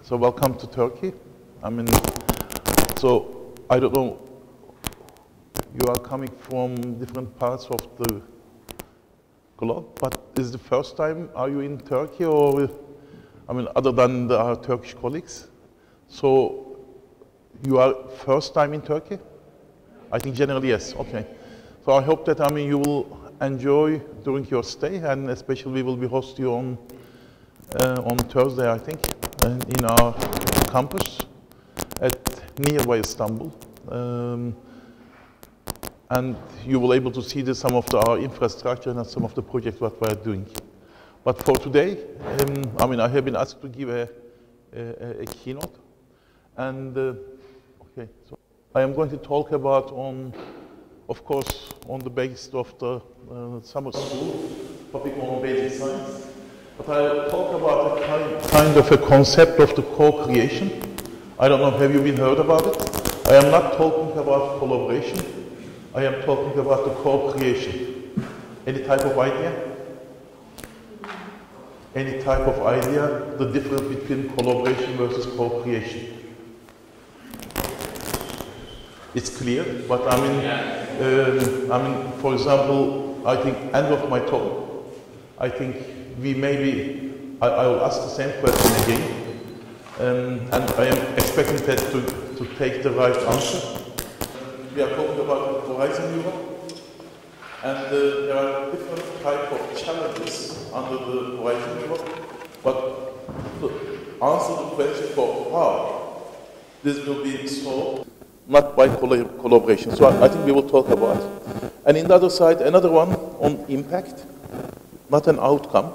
So welcome to Turkey. I mean, so I don't know, you are coming from different parts of the globe, but is the first time, are you in Turkey or, I mean, other than our Turkish colleagues? So you are first time in Turkey? I think generally yes, okay. So I hope that, I mean, you will enjoy during your stay, and especially we will be hosting you on Thursday, I think, in our campus at nearby Istanbul. And you will be able to see some of our infrastructure and some of the projects what we are doing. But for today, I mean, I have been asked to give a keynote. And, okay, so I am going to talk about of course, on the basis of the summer school, topic on basic science. But I'll talk about a kind of a concept of the co-creation. I don't know, have you been heard about it? I am not talking about collaboration. I am talking about the co-creation. Any type of idea? Any type of idea, the difference between collaboration versus co-creation? It's clear, but I mean, for example, I think end of my talk, I think we maybe, I will ask the same question again, and I am expecting that to take the right answer. We are talking about Horizon Europe, and there are different types of challenges under the Horizon Europe, but to answer the question for how this will be solved, not by collaboration. So I think we will talk about it. And in the other side, another one on impact, not an outcome.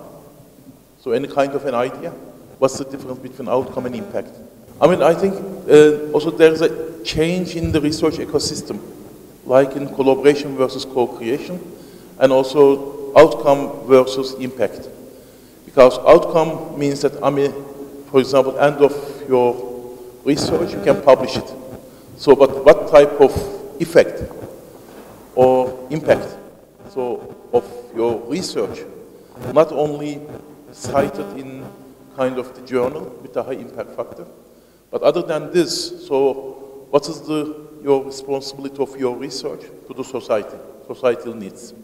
So any kind of an idea. What's the difference between outcome and impact? I mean, I think also there's a change in the research ecosystem, like in collaboration versus co-creation, and also outcome versus impact. Because outcome means that, I mean, for example, end of your research, you can publish it. So, but what type of effect or impact of your research, not only cited in kind of the journal with a high impact factor, but other than this, so what is your responsibility of your research to the society, societal needs?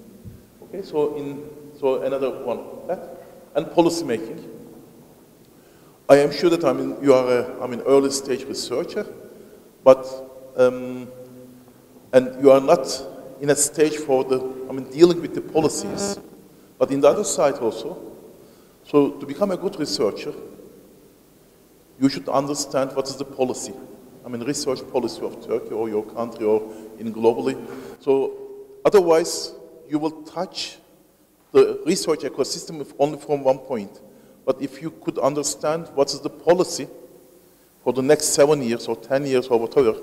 Okay, so another one, that, and policy making. I am sure that, I mean, you are an early stage researcher, but, and you are not in a stage for dealing with the policies, but in the other side also, so to become a good researcher, you should understand what is the policy. I mean, research policy of Turkey or your country or in globally. So otherwise, you will touch the research ecosystem only from one point. But if you could understand what is the policy for the next 7 years or 10 years or whatever,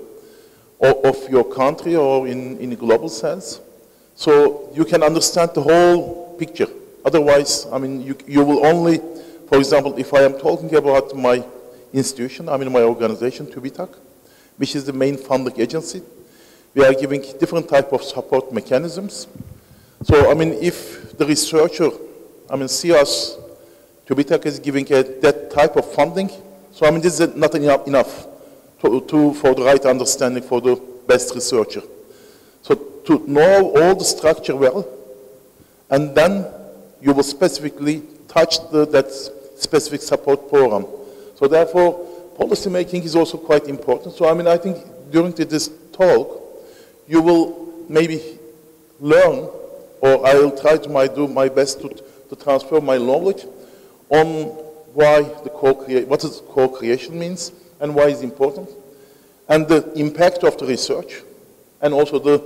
of your country or in a global sense, so you can understand the whole picture. Otherwise, I mean, you will only, for example, if I am talking about my institution, I mean my organization, TÜBA, which is the main funding agency, we are giving different type of support mechanisms. So, I mean, if the researcher, I mean, see us, TÜBA is giving that type of funding, so I mean, this is not enough for the right understanding for the best researcher. So to know all the structure well, and then you will specifically touch that specific support program. So therefore, policy making is also quite important. So I mean, I think during this talk, you will maybe learn, or I will try to do my best to transfer my knowledge on what is co-creation means and why it's important, and the impact of the research, and also the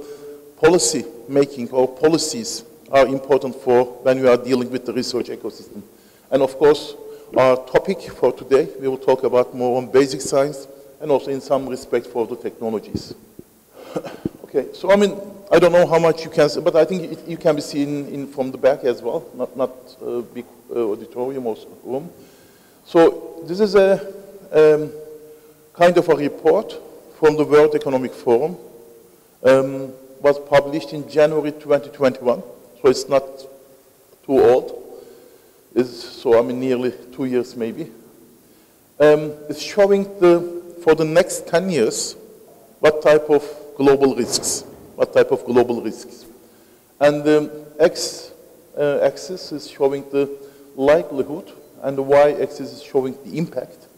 policy making or policies are important for when we are dealing with the research ecosystem. And of course, our topic for today, we will talk about more on basic science and also in some respect for the technologies. Okay, so I mean, I don't know how much you can see, but I think you can be seen from the back as well, not a big auditorium or room. So this is a kind of a report from the World Economic Forum, was published in January 2021, so it's not too old. So I mean nearly 2 years maybe. is showing for the next 10 years what type of global risks, And the x-axis is showing the likelihood, and the y-axis is showing the impact.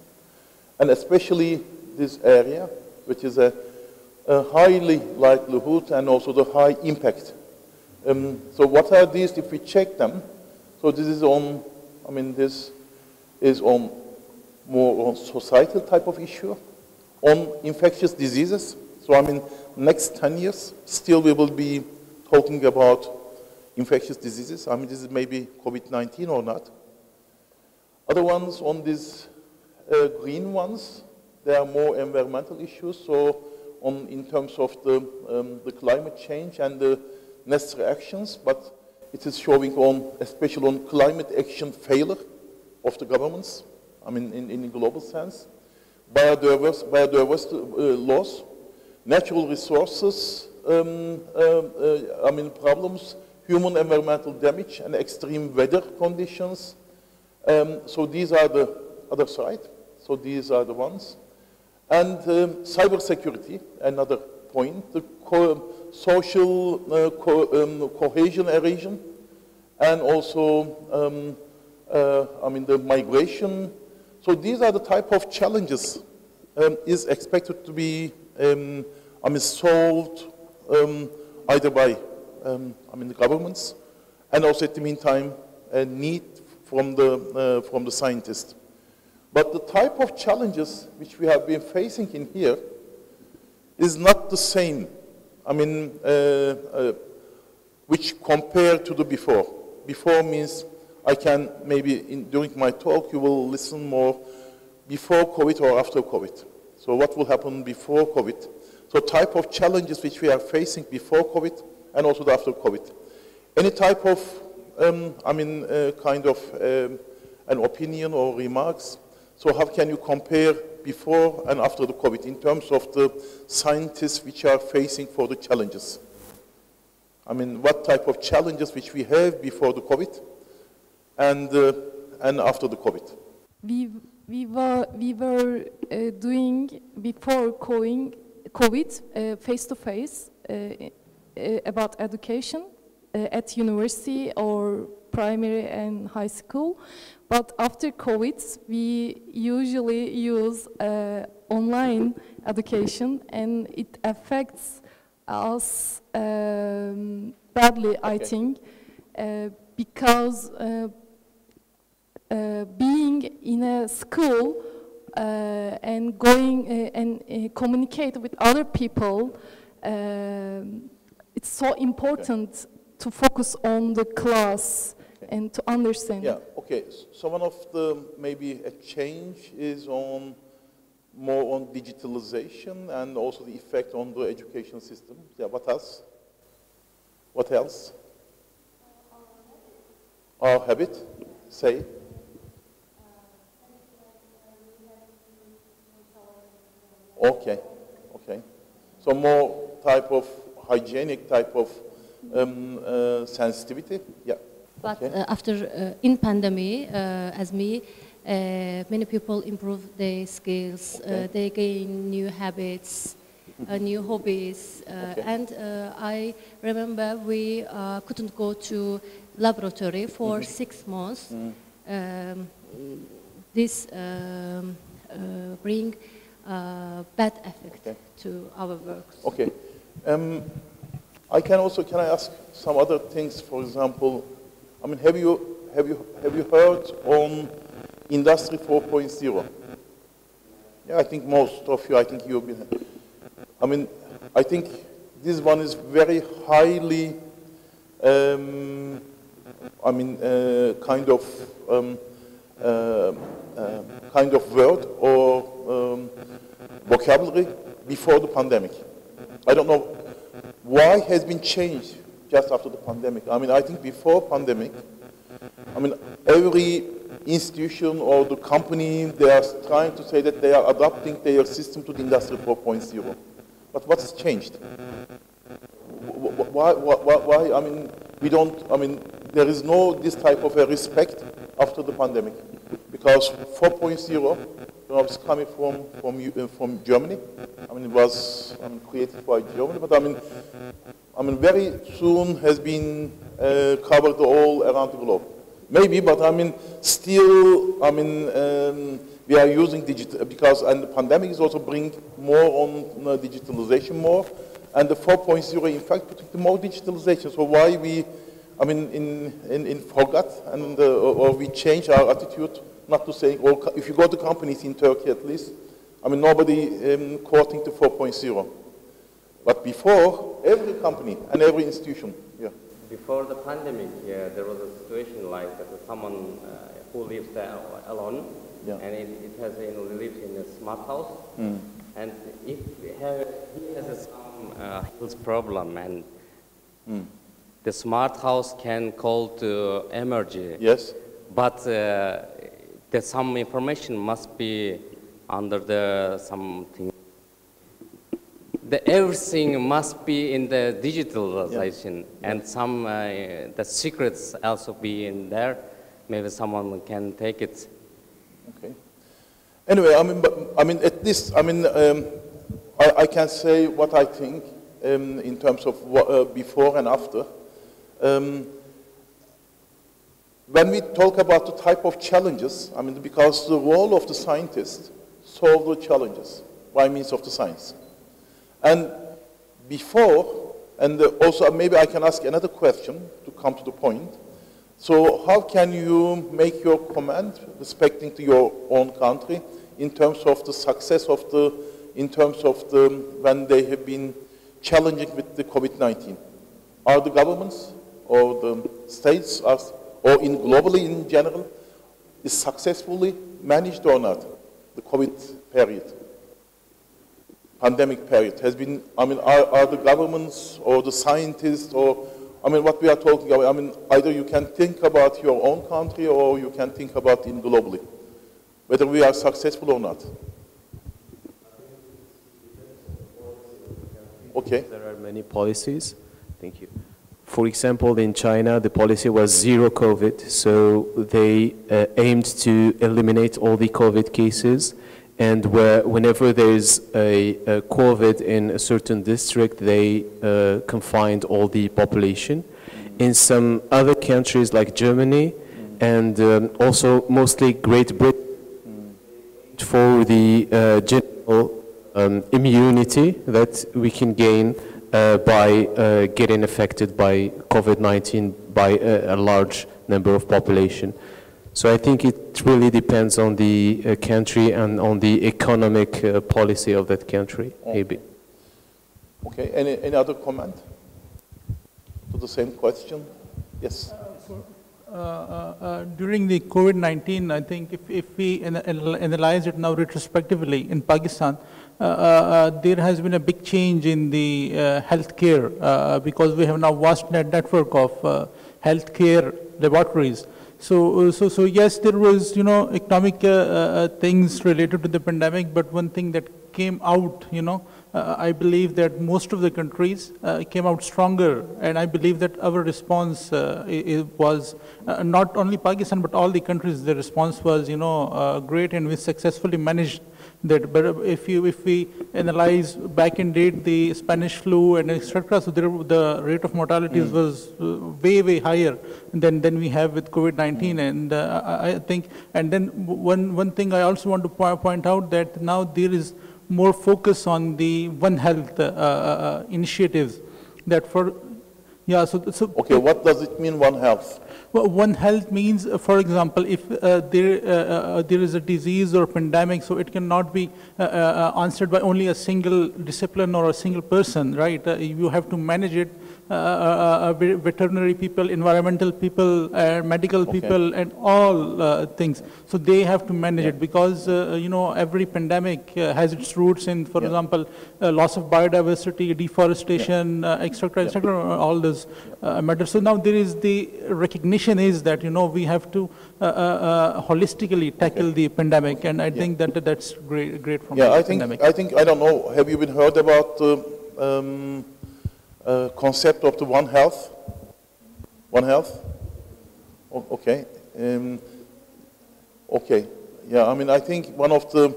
And especially this area, which is a highly likelihood and also the high impact. So what are these if we check them? So this is on, this is on more on societal type of issue, on infectious diseases. So next 10 years, still we will be talking about infectious diseases. This is maybe COVID-19 or not. Other ones on these green ones, there are more environmental issues. So in terms of the climate change and the necessary actions, but it is showing on, especially on climate action failure of the governments, in a global sense, biodiversity loss, natural resources, problems, human environmental damage, and extreme weather conditions. So these are the other side. So these are the ones. And cybersecurity, another point, the social cohesion erosion, and also, the migration. So these are the type of challenges is expected to be, solved either by, the governments, and also at the meantime, a need from the scientists. But the type of challenges which we have been facing in here is not the same, which compared to the before. Before means I can maybe, during my talk, you will listen more before COVID or after COVID. So what will happen before COVID? So type of challenges which we are facing before COVID and also after COVID. Any type of, an opinion or remarks. So how can you compare before and after the COVID in terms of the scientists which are facing for the challenges? What type of challenges which we have before the COVID and after the COVID? We were doing before COVID face-to-face about education at university or primary and high school. But after COVID, we usually use online education, and it affects us badly, I think, because being in a school and going and communicate with other people, it's so important to focus on the class and to understand. Yeah, okay. So one of the, maybe a change is more on digitalization and also the effect on the education system. Yeah, what else? What else? Our habit, say. Okay, okay. So more type of hygienic type of sensitivity, yeah. But okay. After in pandemic, as me, many people improve their skills. Okay. They gain new habits, new hobbies, Okay. and I remember we couldn't go to laboratory for 6 months. This bring bad effect Okay. to our work. Okay. Can I ask some other things? For example, have you heard on Industry 4.0? Yeah, I think most of you. I think you've been. I think this one is very highly, kind of word or vocabulary before the pandemic. I don't know why has been changed just after the pandemic. I think before pandemic, every institution or the company, they are trying to say that they are adapting their system to the Industry 4.0. But what's changed? Why, we don't, there is no this type of a respect after the pandemic. Because 4.0, it's coming from Germany. I mean, it was created by Germany, but I mean, very soon has been covered all around the globe. Maybe, but I mean, still, I mean, we are using digital because, and the pandemic is also bringing more on digitalization more, and the 4.0 in fact putting the more digitalization. So why we, I mean, in forgot and or we change our attitude, not to say, well, if you go to companies in Turkey at least, I mean, nobody quoting the 4.0. But before, every company and every institution, yeah. Before the pandemic, there was a situation like that someone who lives there alone, yeah. And it has lives in a smart house, and if he has some health problem, and the smart house can call to emergency. Yes. But some information must be under the something. Everything must be in the digitalization, yeah. And some the secrets also be in there. Maybe someone can take it. Okay. Anyway, I mean, at least, I mean, I can say what I think in terms of what, before and after. When we talk about the type of challenges, I mean, because the role of the scientist solve the challenges by means of the science. And before, and also maybe I can ask another question to come to the point. So how can you make your comment respecting to your own country in terms of the success of the, in terms of the, when they have been challenging with the COVID-19? Are the governments or the states or in globally in general is successfully managed or not, the COVID period? Pandemic period has been, I mean, are the governments or the scientists or, I mean, what we are talking about, I mean, either you can think about your own country or you can think about it globally, whether we are successful or not. Okay. There are many policies. Thank you. For example, in China, the policy was zero COVID, so they aimed to eliminate all the COVID cases. And whenever there's a COVID in a certain district, they confined all the population. In some other countries like Germany and also mostly Great Britain, for the general immunity that we can gain by getting affected by COVID-19 by a large number of population. So I think it really depends on the country and on the economic policy of that country, maybe. Okay, any other comment to the same question? Yes. During the COVID-19, I think if we analyze it now retrospectively in Pakistan, there has been a big change in the healthcare because we have now vast network of healthcare laboratories. So yes, there was, you know, economic things related to the pandemic, but one thing that came out, you know, I believe that most of the countries came out stronger, and I believe that our response was not only Pakistan, but all the countries, the response was, you know, great, and we successfully managed that. But if we analyze back in date the Spanish flu and etc., so the rate of mortalities was way higher than we have with COVID-19, and I think, and then one thing I also want to point out that now there is more focus on the One Health initiatives. That for, yeah. So okay, what does it mean, One Health? Well, One Health means, for example, if there is a disease or a pandemic, so it cannot be answered by only a single discipline or a single person, right? You have to manage it. Veterinary people, environmental people, medical people, and all things. So they have to manage it because you know, every pandemic has its roots in, for example, loss of biodiversity, deforestation, etc., all those matters. So now there is the recognition is that, you know, we have to holistically tackle the pandemic, and I think that that's great from the pandemic. I think I don't know. Have you been heard about concept of the One Health? One Health? Okay. Okay. Yeah, I mean, I think one of the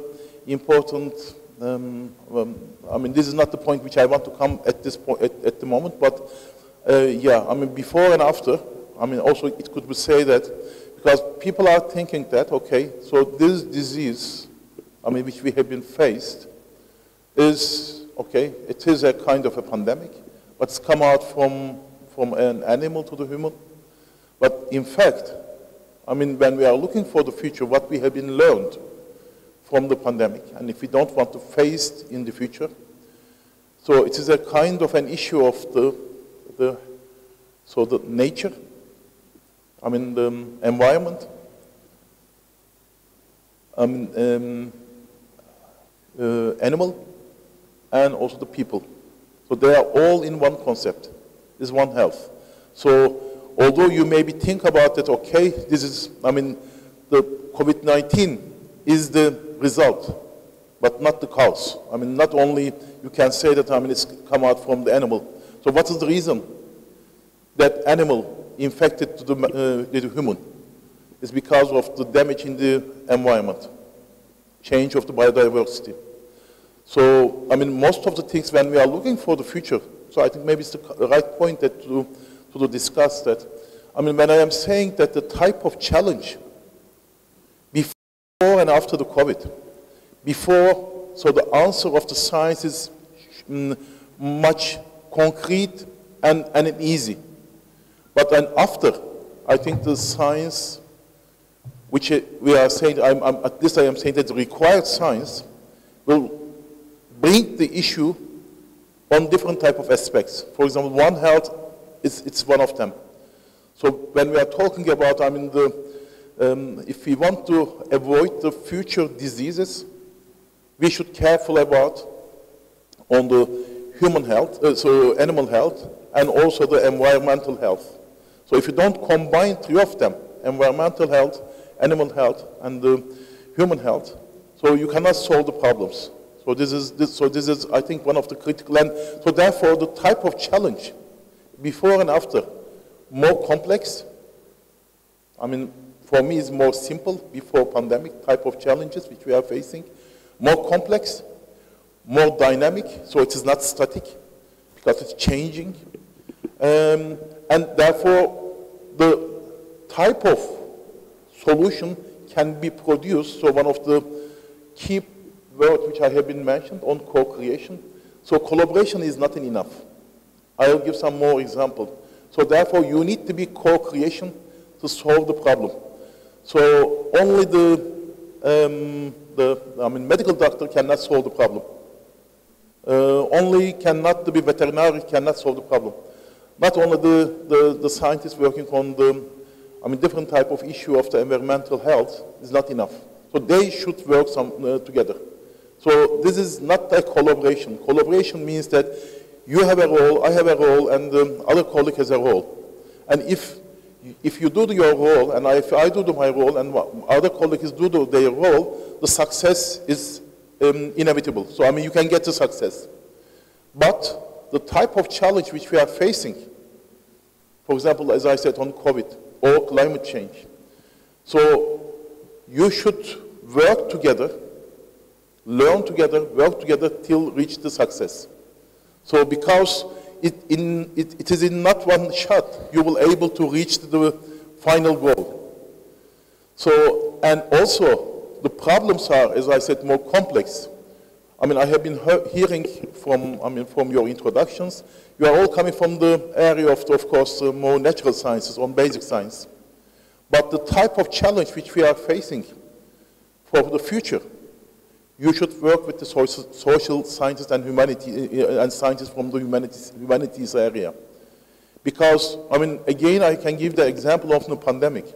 important, I mean, this is not the point which I want to come at this point, at the moment, but yeah, I mean, before and after, I mean, also it could be said that, because people are thinking that, okay, so this disease, I mean, which we have been faced, is, okay, it is a kind of a pandemic, but it's come out from an animal to the human. But in fact, I mean, when we are looking for the future, what we have been learned from the pandemic, and if we don't want to face it in the future, so it is a kind of an issue of the nature, I mean, the environment, animal, and also the people. So they are all in one concept, is one health. So although you maybe think about that, okay, this is, I mean, the COVID-19 is the result, but not the cause. I mean, not only you can say that, I mean, it's come out from the animal. So what is the reason that animal infected to the human? It's because of the damage in the environment, change of the biodiversity. So, I mean, most of the things when we are looking for the future, so I think maybe it's the right point that to discuss that. I mean, when I am saying that the type of challenge before and after the COVID, before, so the answer of the science is much concrete and easy. But then after, I think the science, which we are saying, at least I am saying that the required science will bring the issue on different type of aspects. For example, One Health, it's one of them. So when we are talking about, I mean, if we want to avoid the future diseases, we should careful about on the human health, so animal health, and also the environmental health. So if you don't combine three of them, environmental health, animal health, and the human health, so you cannot solve the problems. So this is, I think, one of the critical, and so therefore the type of challenge before and after, more complex. I mean, for me it's more simple before pandemic type of challenges which we are facing, more complex, more dynamic, so it is not static because it's changing, and therefore the type of solution can be produced. So one of the key words which I have been mentioned on co-creation. So collaboration is not enough. I will give some more examples. So therefore you need to be co-creation to solve the problem. So only medical doctor cannot solve the problem. Only cannot be veterinary cannot solve the problem. Not only the scientists working on the different type of issue of the environmental health is not enough. So they should work together. So this is not a collaboration. Collaboration means that you have a role, I have a role, and the other colleague has a role. And if you do your role, and if I do my role, and other colleagues do their role, the success is inevitable. So I mean, you can get the success. But the type of challenge which we are facing, for example, as I said, on COVID or climate change, so you should work together, learn together, work together till reach the success. So because it is in not one shot you will able to reach the final goal. So, and also the problems are, as I said, more complex. I mean, I have been hearing from your introductions, you are all coming from the area of course, more natural sciences, on basic science. But the type of challenge which we are facing for the future, you should work with the social scientists and and scientists from the humanities area. Because, I mean, again, I can give the example of the pandemic.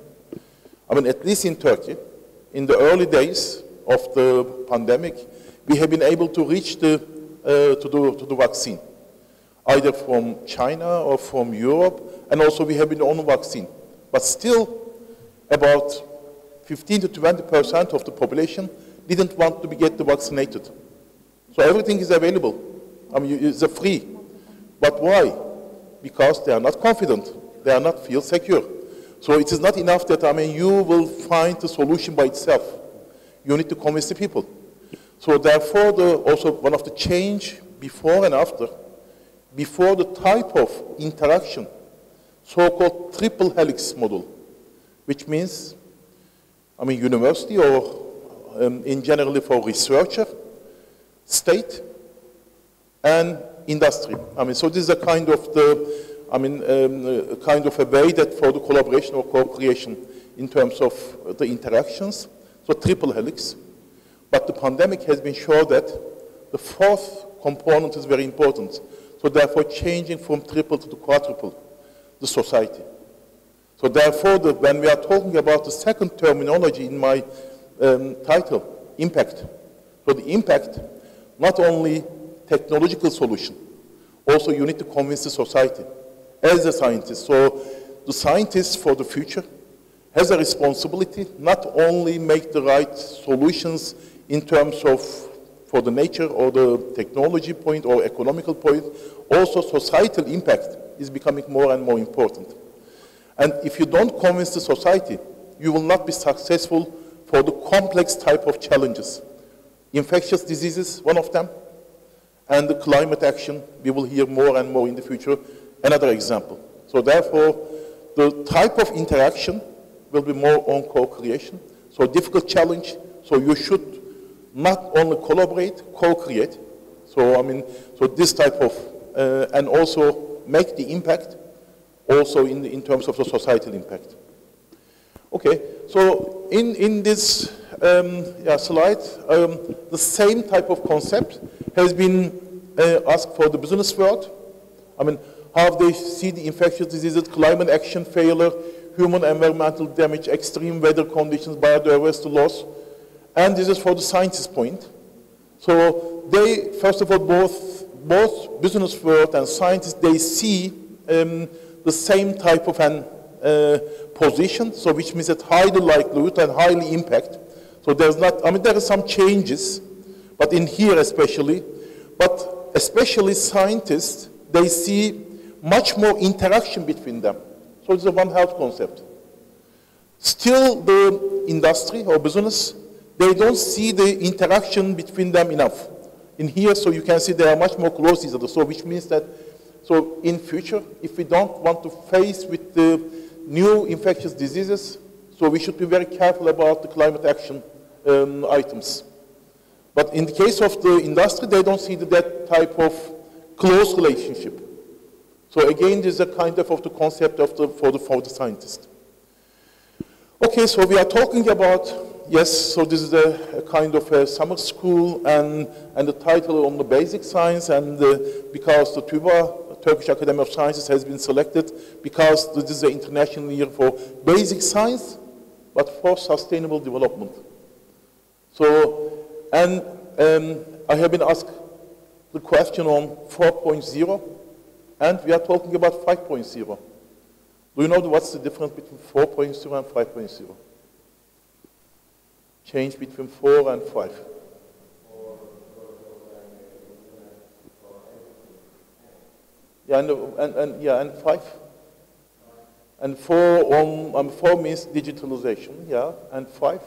I mean, at least in Turkey, in the early days of the pandemic, we have been able to reach to the vaccine, either from China or from Europe, and also we have been on vaccine. But still, about 15 to 20% of the population didn't want to get vaccinated. So everything is available. I mean, it's free. But why? Because they are not confident. They are not feel secure. So it is not enough that, I mean, you will find the solution by itself. You need to convince the people. So therefore, also one of the change before and after, before the type of interaction, so-called triple helix model, which means, I mean, university or in generally for researcher, state, and industry. I mean, so this is a kind of kind of a way that for the collaboration or co-creation in terms of the interactions, so triple helix. But the pandemic has been shown that the fourth component is very important. So therefore, changing from triple to the quadruple, the society. So therefore, when we are talking about the second terminology in my title, impact. So the impact, not only technological solution, also you need to convince the society as a scientist. So the scientist for the future has a responsibility not only make the right solutions in terms of for the nature or the technology point or economical point, also societal impact is becoming more and more important. And if you don't convince the society, you will not be successful for the complex type of challenges. Infectious diseases, one of them, and the climate action, we will hear more and more in the future, another example. So therefore, the type of interaction will be more on co-creation. So difficult challenge, so you should not only collaborate, co-create. So I mean, so this type of, and also make the impact also in terms of the societal impact. Okay, so in this slide, the same type of concept has been asked for the business world. I mean, how they see the infectious diseases, climate action failure, human environmental damage, extreme weather conditions, biodiversity loss. And this is for the scientist point. So they, first of all, both business world and scientists, they see the same type of an position, so which means that highly likelihood and highly impact. So there's not, I mean, there are some changes, but in here especially, but especially scientists, they see much more interaction between them. So it's a One Health concept. Still, the industry or business, they don't see the interaction between them enough. In here, so you can see they are much more close to each other. So which means that, so in future, if we don't want to face with the new infectious diseases, so we should be very careful about the climate action items. But in the case of the industry, they don't see that type of close relationship. So again, this is a kind of the concept of for the scientist. Okay, so we are talking about, yes, so this is a kind of a summer school and the title on the basic science, and because the TÜBA, Turkish Academy of Sciences, has been selected because this is an international year for basic science, but for sustainable development. So, and I have been asked the question on 4.0, and we are talking about 5.0. Do you know what's the difference between 4.0 and 5.0? Change between 4 and 5. Yeah, and 5. And 4 means digitalization, yeah, and 5.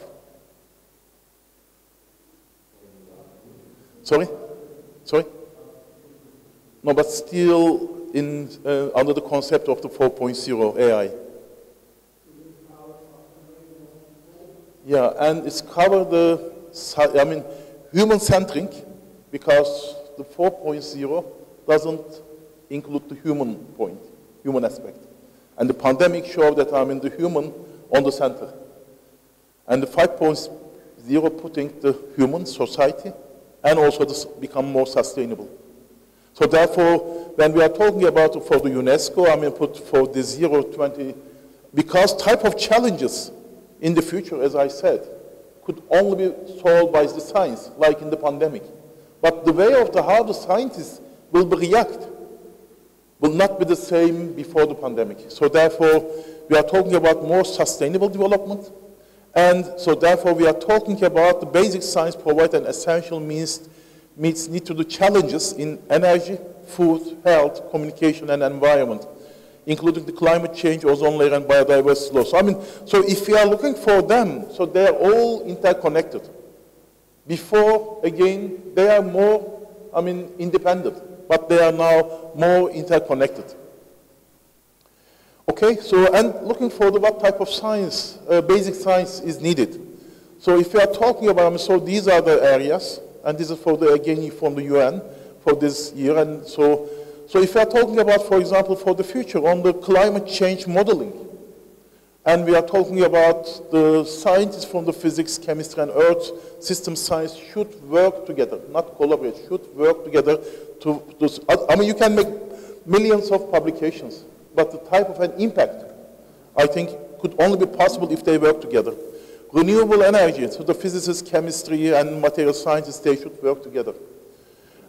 Sorry? No, but still in under the concept of the 4.0 AI. Yeah, and it's covered the, human-centric, because the 4.0 doesn't include the human aspect. And the pandemic showed that the human on the center. And the 5.0 putting the human society and also this become more sustainable. So therefore, when we are talking about for the UNESCO, put for the 0-20, because type of challenges in the future, as I said, could only be solved by the science, like in the pandemic. But the way of how the scientists will react will not be the same before the pandemic. So therefore, we are talking about more sustainable development. And so therefore, we are talking about the basic science provide an essential meets need to the challenges in energy, food, health, communication, and environment, including the climate change, ozone layer, and biodiversity loss. So if we are looking for them, so they are all interconnected. Before again, they are more, I mean, independent, but they are now more interconnected. Okay, so, and looking for what type of science, basic science is needed. So if we are talking about, so these are the areas, and this is for the, again, from the UN for this year, and so if we are talking about, for example, for the future on the climate change modeling, and we are talking about the scientists from the physics, chemistry, and earth system science should work together, not collaborate, should work together to I mean, you can make millions of publications, but the type of an impact, I think, could only be possible if they work together. Renewable energy, so the physicists, chemistry, and material scientists, they should work together.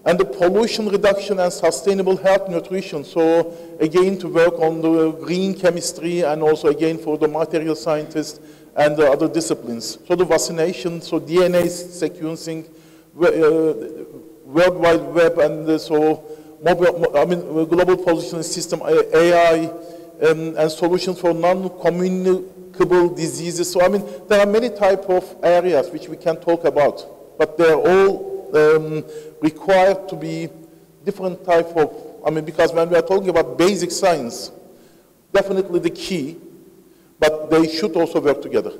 And the pollution reduction and sustainable health nutrition, so again to work on the green chemistry and also again for the material scientists and the other disciplines. So the vaccination, so DNA sequencing, World Wide Web, and so mobile, I mean, global positioning system, AI, and solutions for non-communicable diseases. So I mean, there are many types of areas which we can talk about, but they're all required to be different type of, I mean, because when we are talking about basic science, definitely the key, but they should also work together.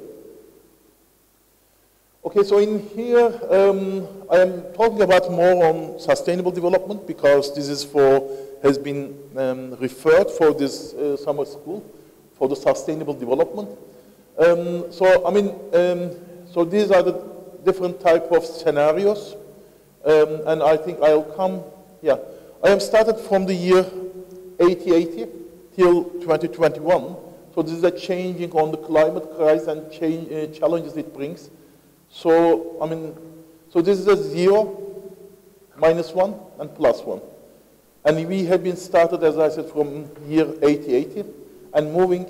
Okay, so in here, I am talking about more on sustainable development because this is has been referred for this summer school for the sustainable development. So, I mean, so these are the different type of scenarios. And I think I'll come, yeah. I am started from the year 80 till 2021. So this is a changing on the climate crisis and challenges it brings. So, I mean, so this is a 0, -1, and +1. And we have been started, as I said, from year 80 and moving,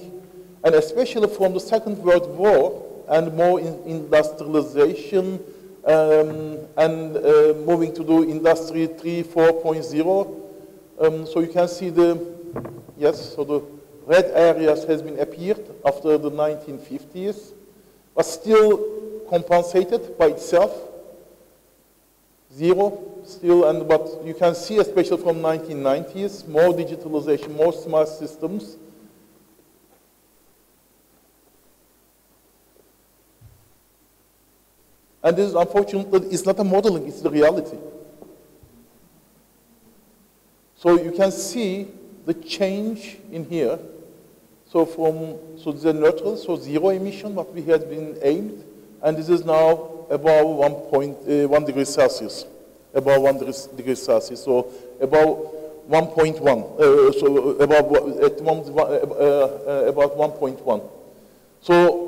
and especially from the Second World War and more in industrialization, and moving to do Industry 3.4.0. So you can see the, yes, so the red areas has been appeared after the 1950s, but still compensated by itself, 0 still, and but you can see, especially from 1990s, more digitalization, more smart systems. And this is, unfortunately, it's not a modeling, it's the reality. So you can see the change in here. So so this is neutral, so 0 emission, what we had been aimed, and this is now above 1 degree Celsius, above 1 degree Celsius, so above 1.1, so above, at the moment, about 1.1. So,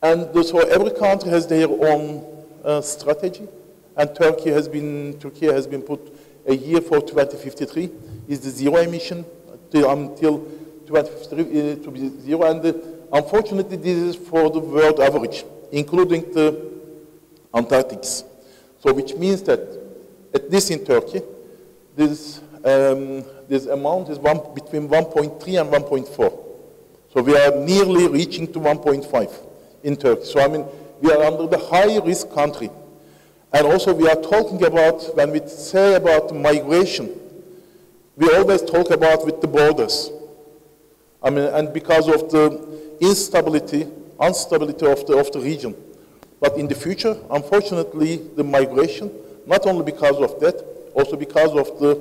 and so every country has their own strategy, and Turkey has been put a year for 2053 is the 0 emission until 2053 to be 0, and unfortunately this is for the world average, including the Antarctics. So which means that at least in Turkey, this amount is between 1.3 and 1.4. So we are nearly reaching to 1.5. In Turkey. So I mean, we are under the high-risk country. And also we are talking about, when we say about migration, we always talk about with the borders. I mean, and because of the instability of the region. But in the future, unfortunately, the migration, not only because of that, also because of the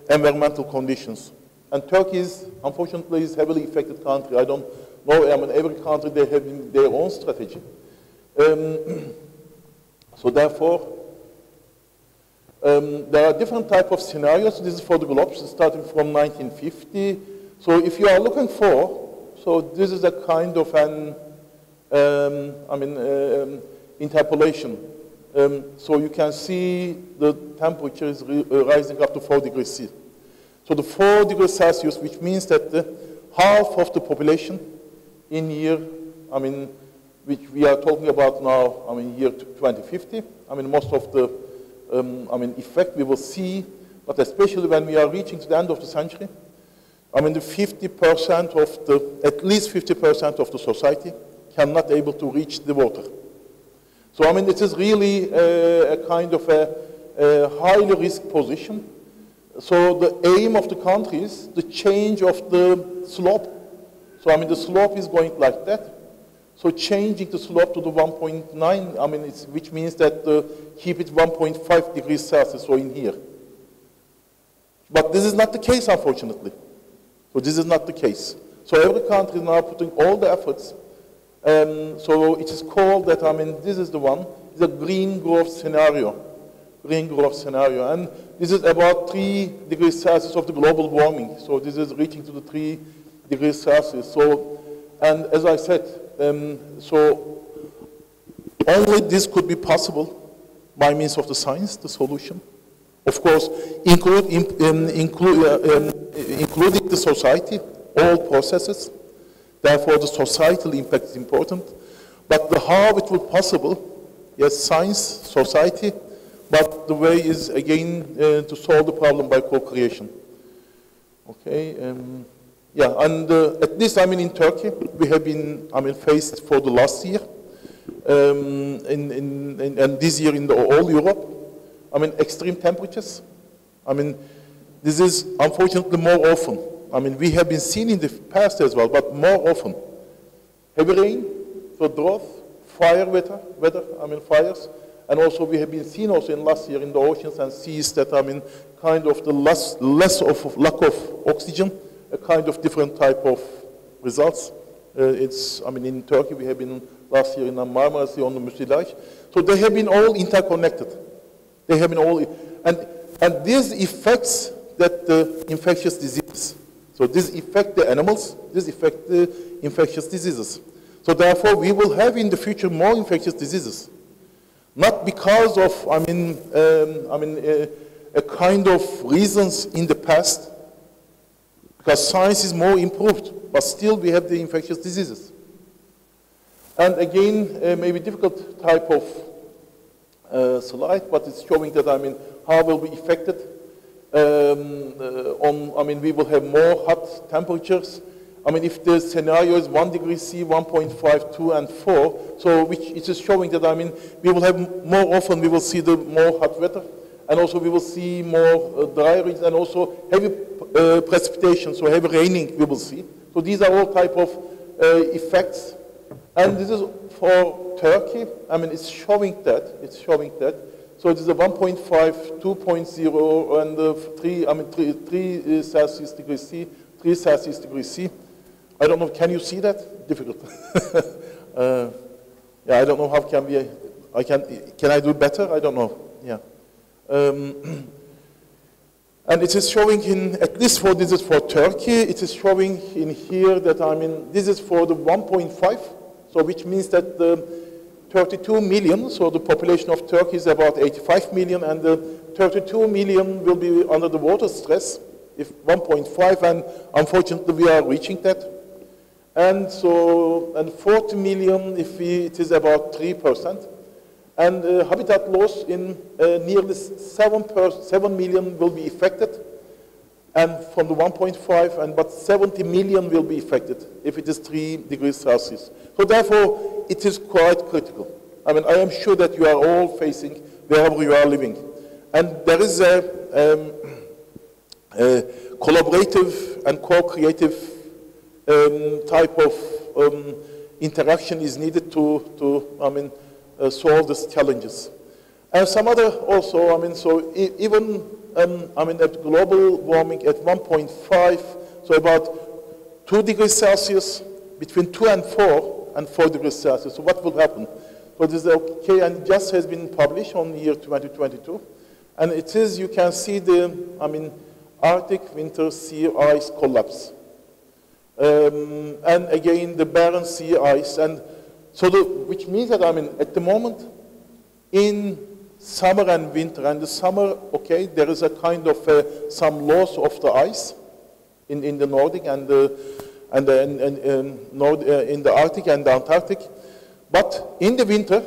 environmental conditions. And Turkey is, unfortunately, is a heavily affected country. I don't know, I mean, every country, they have their own strategy. So therefore, there are different types of scenarios. This is for the globes, starting from 1950. So if you are looking for, so this is a kind of an, interpolation. So you can see the temperature is rising up to 4 degrees C. So the 4 degrees Celsius, which means that half of the population in year, I mean, which we are talking about now, I mean, year 2050. I mean, most of the, effect we will see, but especially when we are reaching to the end of the century, I mean, the 50% of at least 50% of the society cannot able to reach the water. So I mean, it is really a kind of a highly risk position. So the aim of the country is the change of the slope. So I mean, the slope is going like that. So changing the slope to the 1.9, I mean, which means that keep it 1.5 degrees Celsius, so in here. But this is not the case, unfortunately. So this is not the case. So every country is now putting all the efforts. So it is called that, I mean, this is the one, the green growth scenario. Green growth scenario. And this is about 3 degrees Celsius of the global warming. So this is reaching to the 3 degrees Celsius. So, and as I said, so only this could be possible by means of the science, the solution. Of course, including the society, all processes. Therefore, the societal impact is important. But the how it would possible, yes, science, society, but the way is, again, to solve the problem by co-creation. Okay, yeah, and at least, I mean, in Turkey, we have been, I mean, faced for the last year, and this year in all Europe, I mean, extreme temperatures. I mean, this is unfortunately more often. I mean, we have been seen in the past as well, but more often. Heavy rain, so drought, weather, I mean, fires. And also we have been seen also in last year in the oceans and seas that, I mean, kind of the less of lack of oxygen, a kind of different type of results. It's, I mean, in Turkey we have been last year in the Marmara Sea on the Müsilaj. So they have been all interconnected. They have been all, and these effects that the infectious diseases. So this affect the animals, this affect the infectious diseases. So therefore we will have in the future more infectious diseases. Not because of, I mean, a kind of reasons in the past, because science is more improved, but still we have the infectious diseases. And again, maybe difficult type of slide, but it's showing that, I mean, how will be affected I mean, we will have more hot temperatures. I mean, if the scenario is 1 degree C, 1.5, 2, and 4, so which it is showing that, I mean, we will have more often, we will see the more hot weather, and also we will see more dry regions, and also heavy precipitation, so heavy raining we will see. So these are all type of effects. And this is for Turkey. I mean, it's showing that. So it is a 1.5, 2.0, and 3, I mean, 3 Celsius degrees C, 3 Celsius degrees C. I don't know, can you see that? Difficult. Yeah, I don't know how can we, can I do better? I don't know, yeah. And it is showing in, at least for this is for Turkey, it is showing in here that, I mean, this is for the 1.5, so which means that the 32 million, so the population of Turkey is about 85 million, and the 32 million will be under the water stress, if 1.5, and unfortunately we are reaching that. And so, and 40 million if it is about 3%. And habitat loss in nearly 7 million will be affected, and from the 1.5, and but 70 million will be affected if it is 3 degrees Celsius. So therefore, it is quite critical. I mean, I am sure that you are all facing wherever you are living. And there is a collaborative and co-creative type of interaction is needed to I mean, solve these challenges. And some other also, I mean, so even, I mean, at global warming at 1.5, so about 2 degrees Celsius, between 2 and 4 degrees Celsius. So what will happen? So this is okay, and just has been published on the year 2022. And it is, you can see the, I mean, Arctic winter sea ice collapse. And again, the Barren Sea ice. And so which means that, I mean, at the moment, in summer and winter, and the summer, okay, there is a kind of some loss of the ice in the Nordic and in the Arctic and the Antarctic. But in the winter,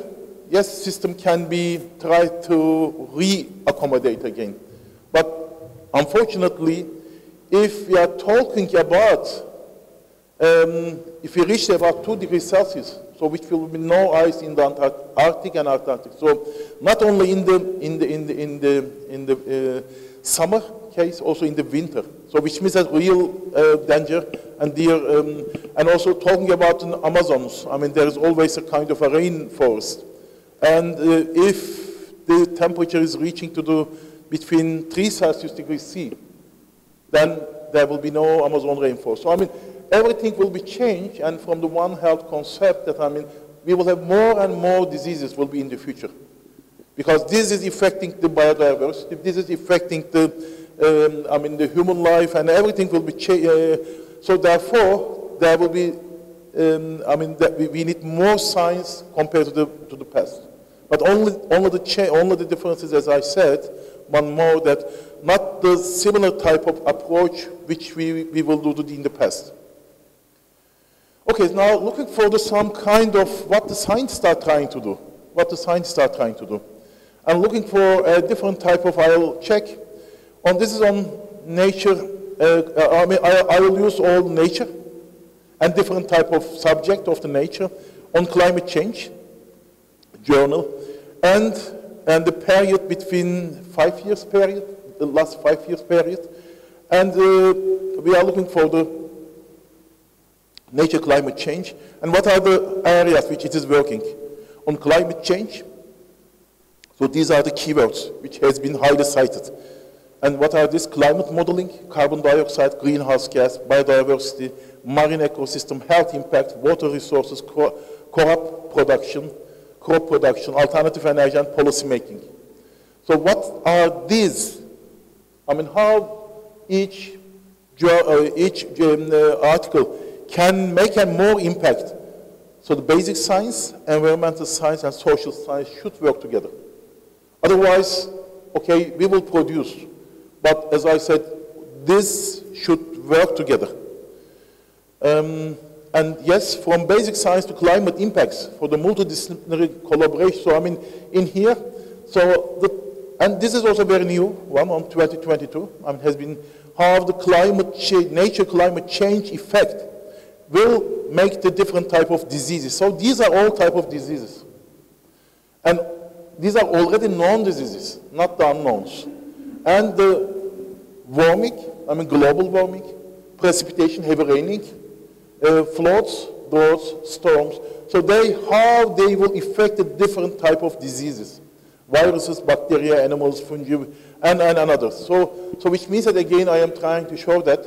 yes, system can be tried to re-accommodate again. But unfortunately, if we are talking about, if we reach about 2 degrees Celsius, So which will be no ice in the Arctic and Antarctic. So not only in the summer case, also in the winter. So which means that real danger. And and also talking about the Amazons, I mean, there is always a kind of a rainforest. And if the temperature is reaching to between 3 Celsius degrees C, then there will be no Amazon rainforest. So I mean, everything will be changed, and from the One Health concept that, I mean, we will have more and more diseases will be in the future. Because this is affecting the biodiversity, this is affecting the, I mean, the human life, and everything will be changed. So therefore, there will be, I mean, we need more science compared to the past. But only the differences, as I said, one more, that not the similar type of approach which we will do in the past. Okay, now looking for some kind of what the scientists are trying to do. What the scientists are trying to do. I'm looking for a different type of, I'll check. This is on nature. I mean, I will use all nature and different type of subject of the nature on climate change journal, and the period between 5 years period, the last 5 years period, and we are looking for the nature climate change, and what are the areas which it is working on climate change. So these are the keywords which has been highly cited. And what are these? Climate modeling, carbon dioxide, greenhouse gas, biodiversity, marine ecosystem, health impact, water resources, crop production, alternative energy, and policy making. So what are these? I mean, how each article can make a more impact. So the basic science, environmental science, and social science should work together. Otherwise, okay, we will produce. But as I said, this should work together. And yes, from basic science to climate impacts for the multidisciplinary collaboration. So I mean, in here, and this is also very new one on 2022. I mean, has been how the nature climate change effect will make the different type of diseases. So these are all type of diseases. And these are already known diseases, not the unknowns. And the warming, I mean global warming, precipitation, heavy raining, floods, droughts, storms. So how they will affect the different type of diseases. Viruses, bacteria, animals, fungi, and others. So which means that again I am trying to show that.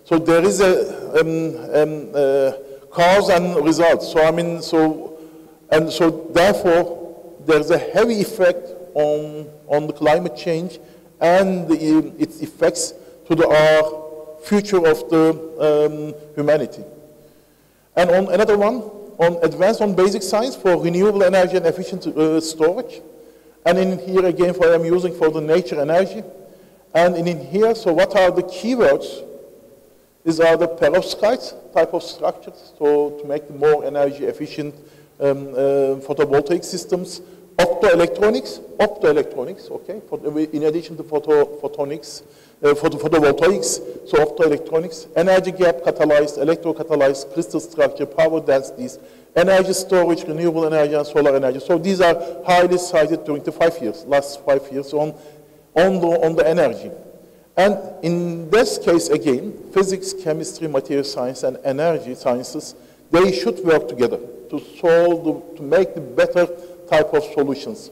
So there is a cause and results. So I mean, so therefore there's a heavy effect on the climate change and its effects to our future of the humanity. And on another one, on advanced on basic science for renewable energy and efficient storage. And in here again, I am using for the nature energy. And in here, so what are the keywords? These are the perovskite type of structures, so to make the more energy efficient photovoltaic systems. Optoelectronics, okay, in addition to photovoltaics, so optoelectronics, energy gap catalyzed, electrocatalyzed, crystal structure, power densities, energy storage, renewable energy, and solar energy. So these are highly cited during the last 5 years on the energy. And in this case, again, physics, chemistry, material science, and energy sciences, they should work together to make the better type of solutions.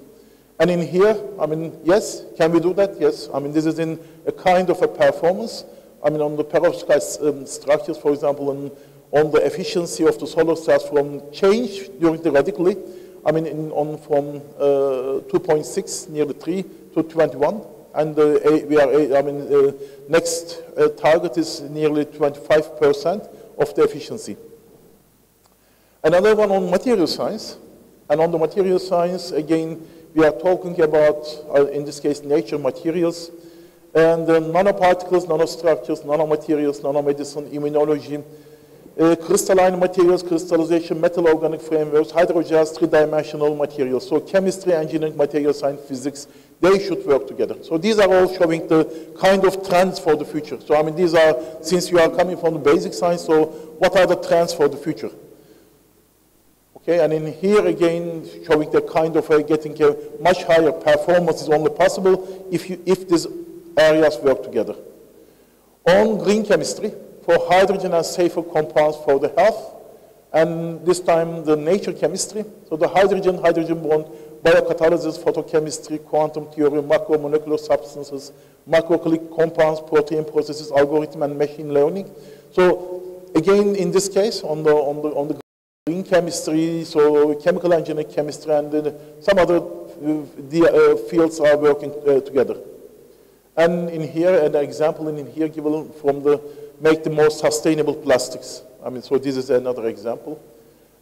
And in here, I mean, yes, can we do that? Yes. I mean, this is in a kind of a performance. I mean, on the perovskite structures, for example, on the efficiency of the solar cells from change during the radically, I mean, from 2.6, nearly 3 to 21. And next target is nearly 25% of the efficiency. Another one on material science. And on the material science, again, we are talking about, in this case, nature materials, and nanoparticles, nanostructures, nanomaterials, nanomedicine, immunology, crystalline materials, crystallization, metal organic frameworks, hydrogels, three-dimensional materials. So chemistry, engineering, material science, physics, they should work together. So these are all showing the kind of trends for the future. So I mean, these are, since you are coming from the basic science, so what are the trends for the future? Okay, and in here again, showing the kind of getting a much higher performance is only possible if these areas work together. On green chemistry, for hydrogen and safer compounds for the health, and this time the nature chemistry. So the hydrogen bond, biocatalysis, photochemistry, quantum theory, macromolecular substances, macroclick compounds, protein processes, algorithm, and machine learning. So again, in this case, on the green chemistry, so chemical engineering chemistry, and some other fields are working together. And in here, an example in here given from the make the more sustainable plastics. I mean, so this is another example.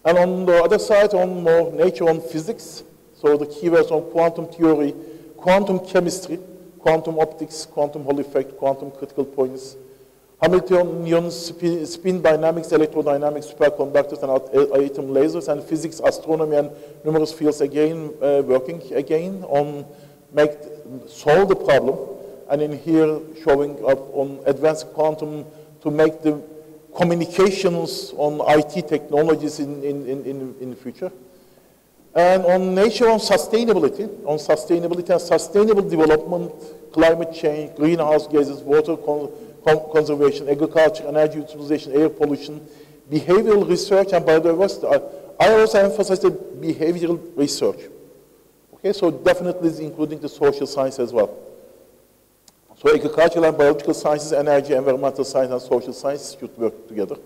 And on the other side, on more nature, on physics, so the keywords on quantum theory, quantum chemistry, quantum optics, quantum Hall effect, quantum critical points, Hamiltonian spin dynamics, electrodynamics, superconductors, and atom lasers, and physics, astronomy, and numerous fields again working again on solve the problem. And in here showing up on advanced quantum to make the communications on IT technologies in the future. And on nature, on sustainability and sustainable development, climate change, greenhouse gases, water conservation, agriculture, energy utilization, air pollution, behavioral research, and biodiversity. I also emphasize the behavioral research. Okay, so definitely is including the social science as well. So agricultural and biological sciences, energy, environmental science, and social science should work together.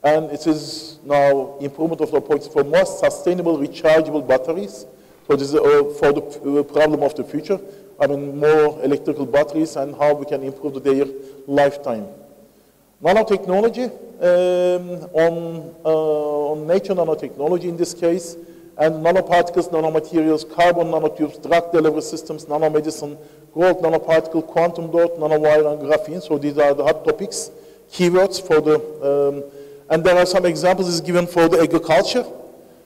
And it is now improvement of the opportunity for more sustainable rechargeable batteries. So this is for the problem of the future. I mean, more electrical batteries and how we can improve their lifetime. Nanotechnology, on nature nanotechnology in this case, and nanoparticles, nanomaterials, carbon nanotubes, drug delivery systems, nanomedicine, gold nanoparticle, quantum dot, nanowire, and graphene. So these are the hot topics, keywords for the, and there are some examples given for the agriculture,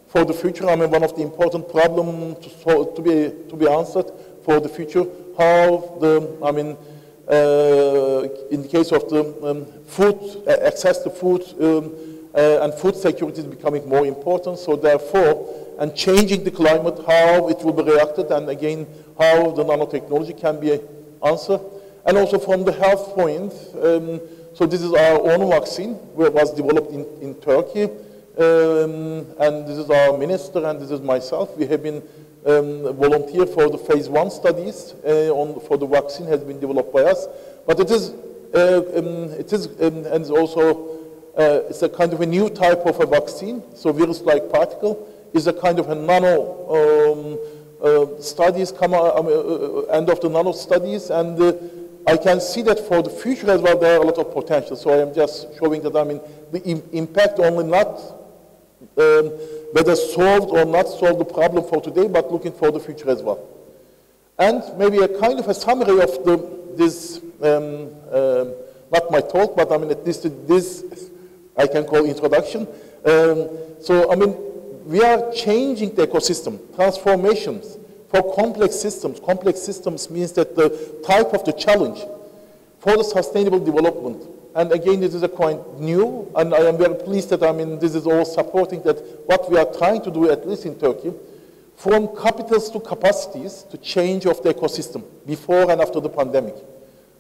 for the future. I mean, one of the important problems to be answered for the future, how the, I mean, in the case of the food, access to food and food security is becoming more important. So therefore, and changing the climate, how it will be reacted, and again, how the nanotechnology can be answered. And also from the health point, so this is our own vaccine, which was developed in Turkey, and this is our minister, and this is myself. We have been volunteer for the phase 1 studies for the vaccine has been developed by us. But and also, it's a kind of a new type of a vaccine, so virus-like particle is a kind of a nano studies come end of the nano studies, and I can see that for the future as well there are a lot of potential. So I am just showing that, I mean, the impact only not whether solved or not solved the problem for today, but looking for the future as well. And maybe a kind of a summary of this not my talk, but I mean at least this I can call introduction. So I mean, we are changing the ecosystem, transformations for complex systems. Complex systems means that the type of the challenge for the sustainable development. And again, this is a quite new, and I am very pleased that, I mean, this is all supporting that what we are trying to do, at least in Turkey, from capitals to capacities, to change of the ecosystem before and after the pandemic.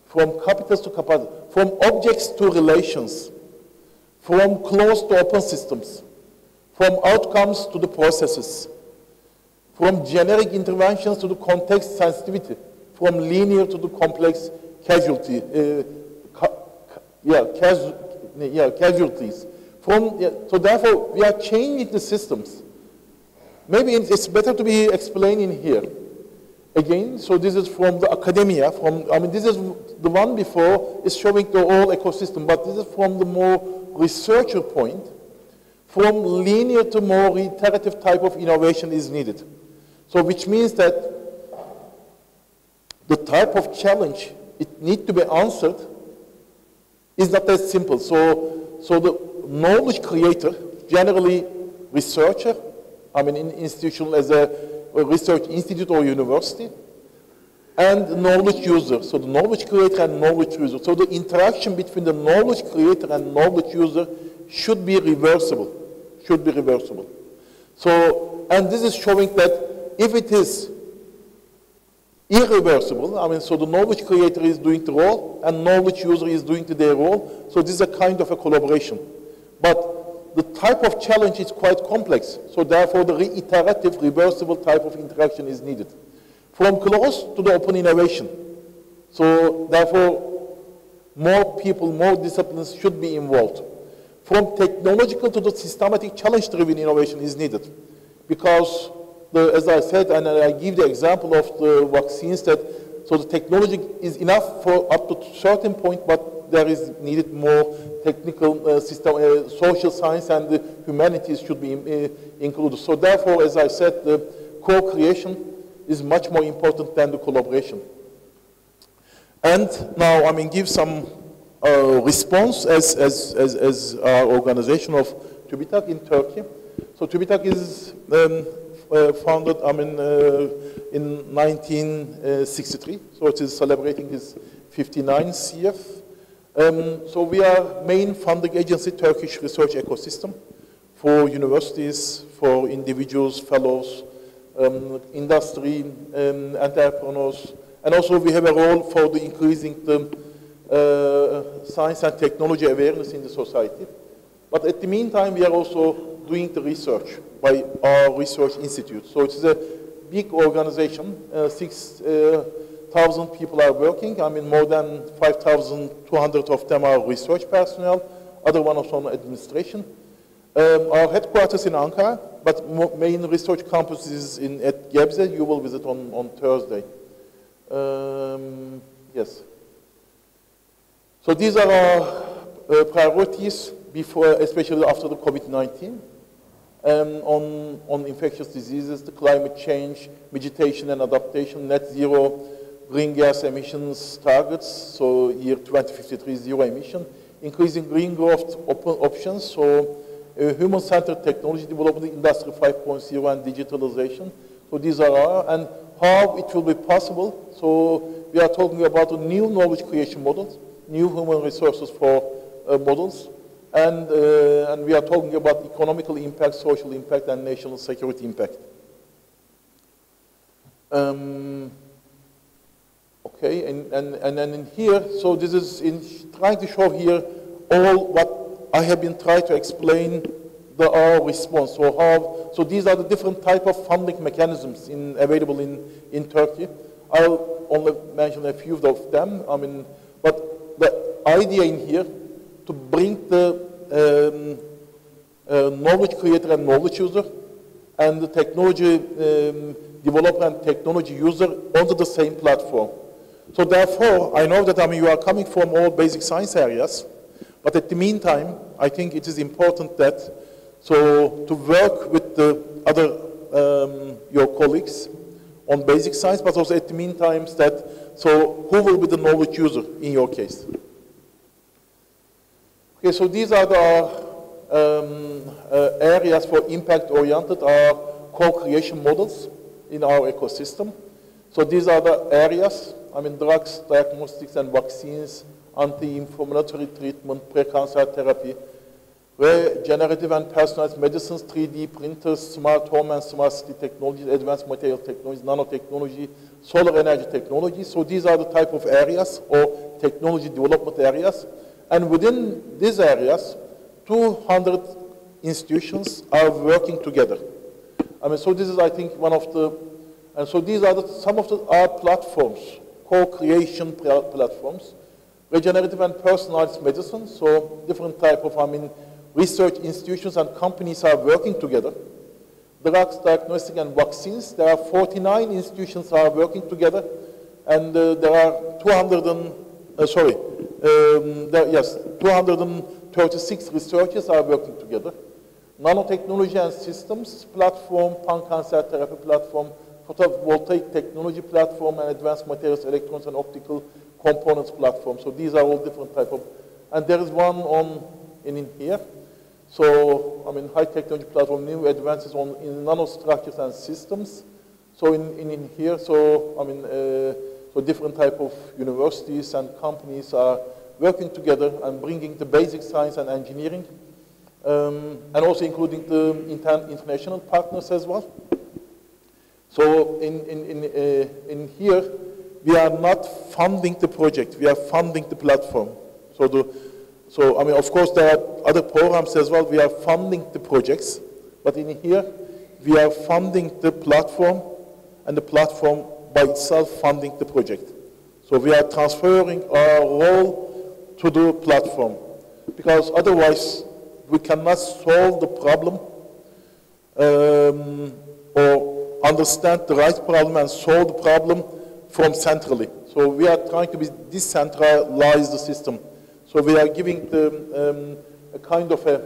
From capitals to capacity, from objects to relations, from closed to open systems, from outcomes to the processes, from generic interventions to the context sensitivity, from linear to the complex casualty, casualties. So therefore, we are changing the systems. Maybe it's better to be explained in here. Again, so this is from the academia, I mean, this is the one before is showing the whole ecosystem, but this is from the more researcher point. From linear to more iterative type of innovation is needed. So which means that the type of challenge it needs to be answered is not that simple. So the knowledge creator, generally researcher, I mean in institutional as a research institute or university, and knowledge user. So the knowledge creator and knowledge user. So the interaction between the knowledge creator and knowledge user should be reversible. Should be reversible. So, and this is showing that if it is irreversible, I mean, so the knowledge creator is doing the role and knowledge user is doing their role, so this is a kind of a collaboration. But the type of challenge is quite complex, so therefore the reiterative, reversible type of interaction is needed. From closed to the open innovation. So therefore, more people, more disciplines should be involved. From technological to the systematic challenge-driven innovation is needed. Because, as I said, and I give the example of the vaccines, that so the technology is enough for up to a certain point, but there is needed more technical social science and the humanities should be included. So therefore, as I said, the co-creation is much more important than the collaboration. And now, I mean, give some response as our organization of TÜBİTAK in Turkey. So TÜBİTAK is founded, I mean, in 1963. So it is celebrating its 59th year. So we are main funding agency, Turkish research ecosystem for universities, for individuals, fellows, industry, entrepreneurs, and also we have a role for the increasing the science and technology awareness in the society. But at the meantime, we are also doing the research by our research institute. So it is a big organization. 6,000 people are working. I mean, more than 5,200 of them are research personnel. Other one is on administration. Our headquarters in Ankara, but main research campus is at Gebze. You will visit on Thursday. Yes. So these are our priorities before, especially after the COVID-19, on infectious diseases, the climate change, vegetation and adaptation, net zero green gas emissions targets, so year 2053 zero emission, increasing green growth options, so human-centered technology development, Industry 5.0 and digitalization. So these are our, and how it will be possible. So we are talking about a new knowledge creation models, new human resources for models, and we are talking about economical impact, social impact, and national security impact. Okay, and then in here, so this is in trying to show here all what I have been trying to explain our response. So these are the different type of funding mechanisms available in Turkey. I'll only mention a few of them. I mean, but the idea in here to bring the knowledge creator and knowledge user and the technology developer and technology user onto the same platform. So therefore, I know that you are coming from all basic science areas, but at the meantime, I think it is important that to work with the other your colleagues on basic science, but also at the meantime who will be the knowledge user in your case? Okay, so these are the areas for impact-oriented, our co-creation models in our ecosystem. So these are the areas, drugs, diagnostics and vaccines, anti-inflammatory treatment, pre-cancer therapy, regenerative and personalized medicines, 3D printers, smart home and smart city technologies, advanced material technologies, nanotechnology, solar energy technology. So these are the type of areas or technology development areas. And within these areas, 200 institutions are working together. So this is, I think, one of the, and so these are some of our platforms, co-creation platforms, regenerative and personalized medicine, so different type of, research institutions and companies are working together. Drugs, diagnostic and vaccines, there are 49 institutions are working together, and there are 236 researchers are working together. Nanotechnology and systems platform, pan-cancer therapy platform, photovoltaic technology platform, and advanced materials, electrons and optical components platform. So these are all different type of, and there is one in here. So, high technology platform, new advances in nanostructures and systems. So in here, so different type of universities and companies are working together and bringing the basic science and engineering and also including the international partners as well. So in here, we are not funding the project, we are funding the platform. So I mean, of course, there are other programs as well, we are funding the projects, but in here, we are funding the platform, and the platform by itself funding the project. So we are transferring our role to the platform, because otherwise, we cannot solve the problem or understand the right problem and solve the problem from centrally. So we are trying to decentralize the system. So we are giving a kind of a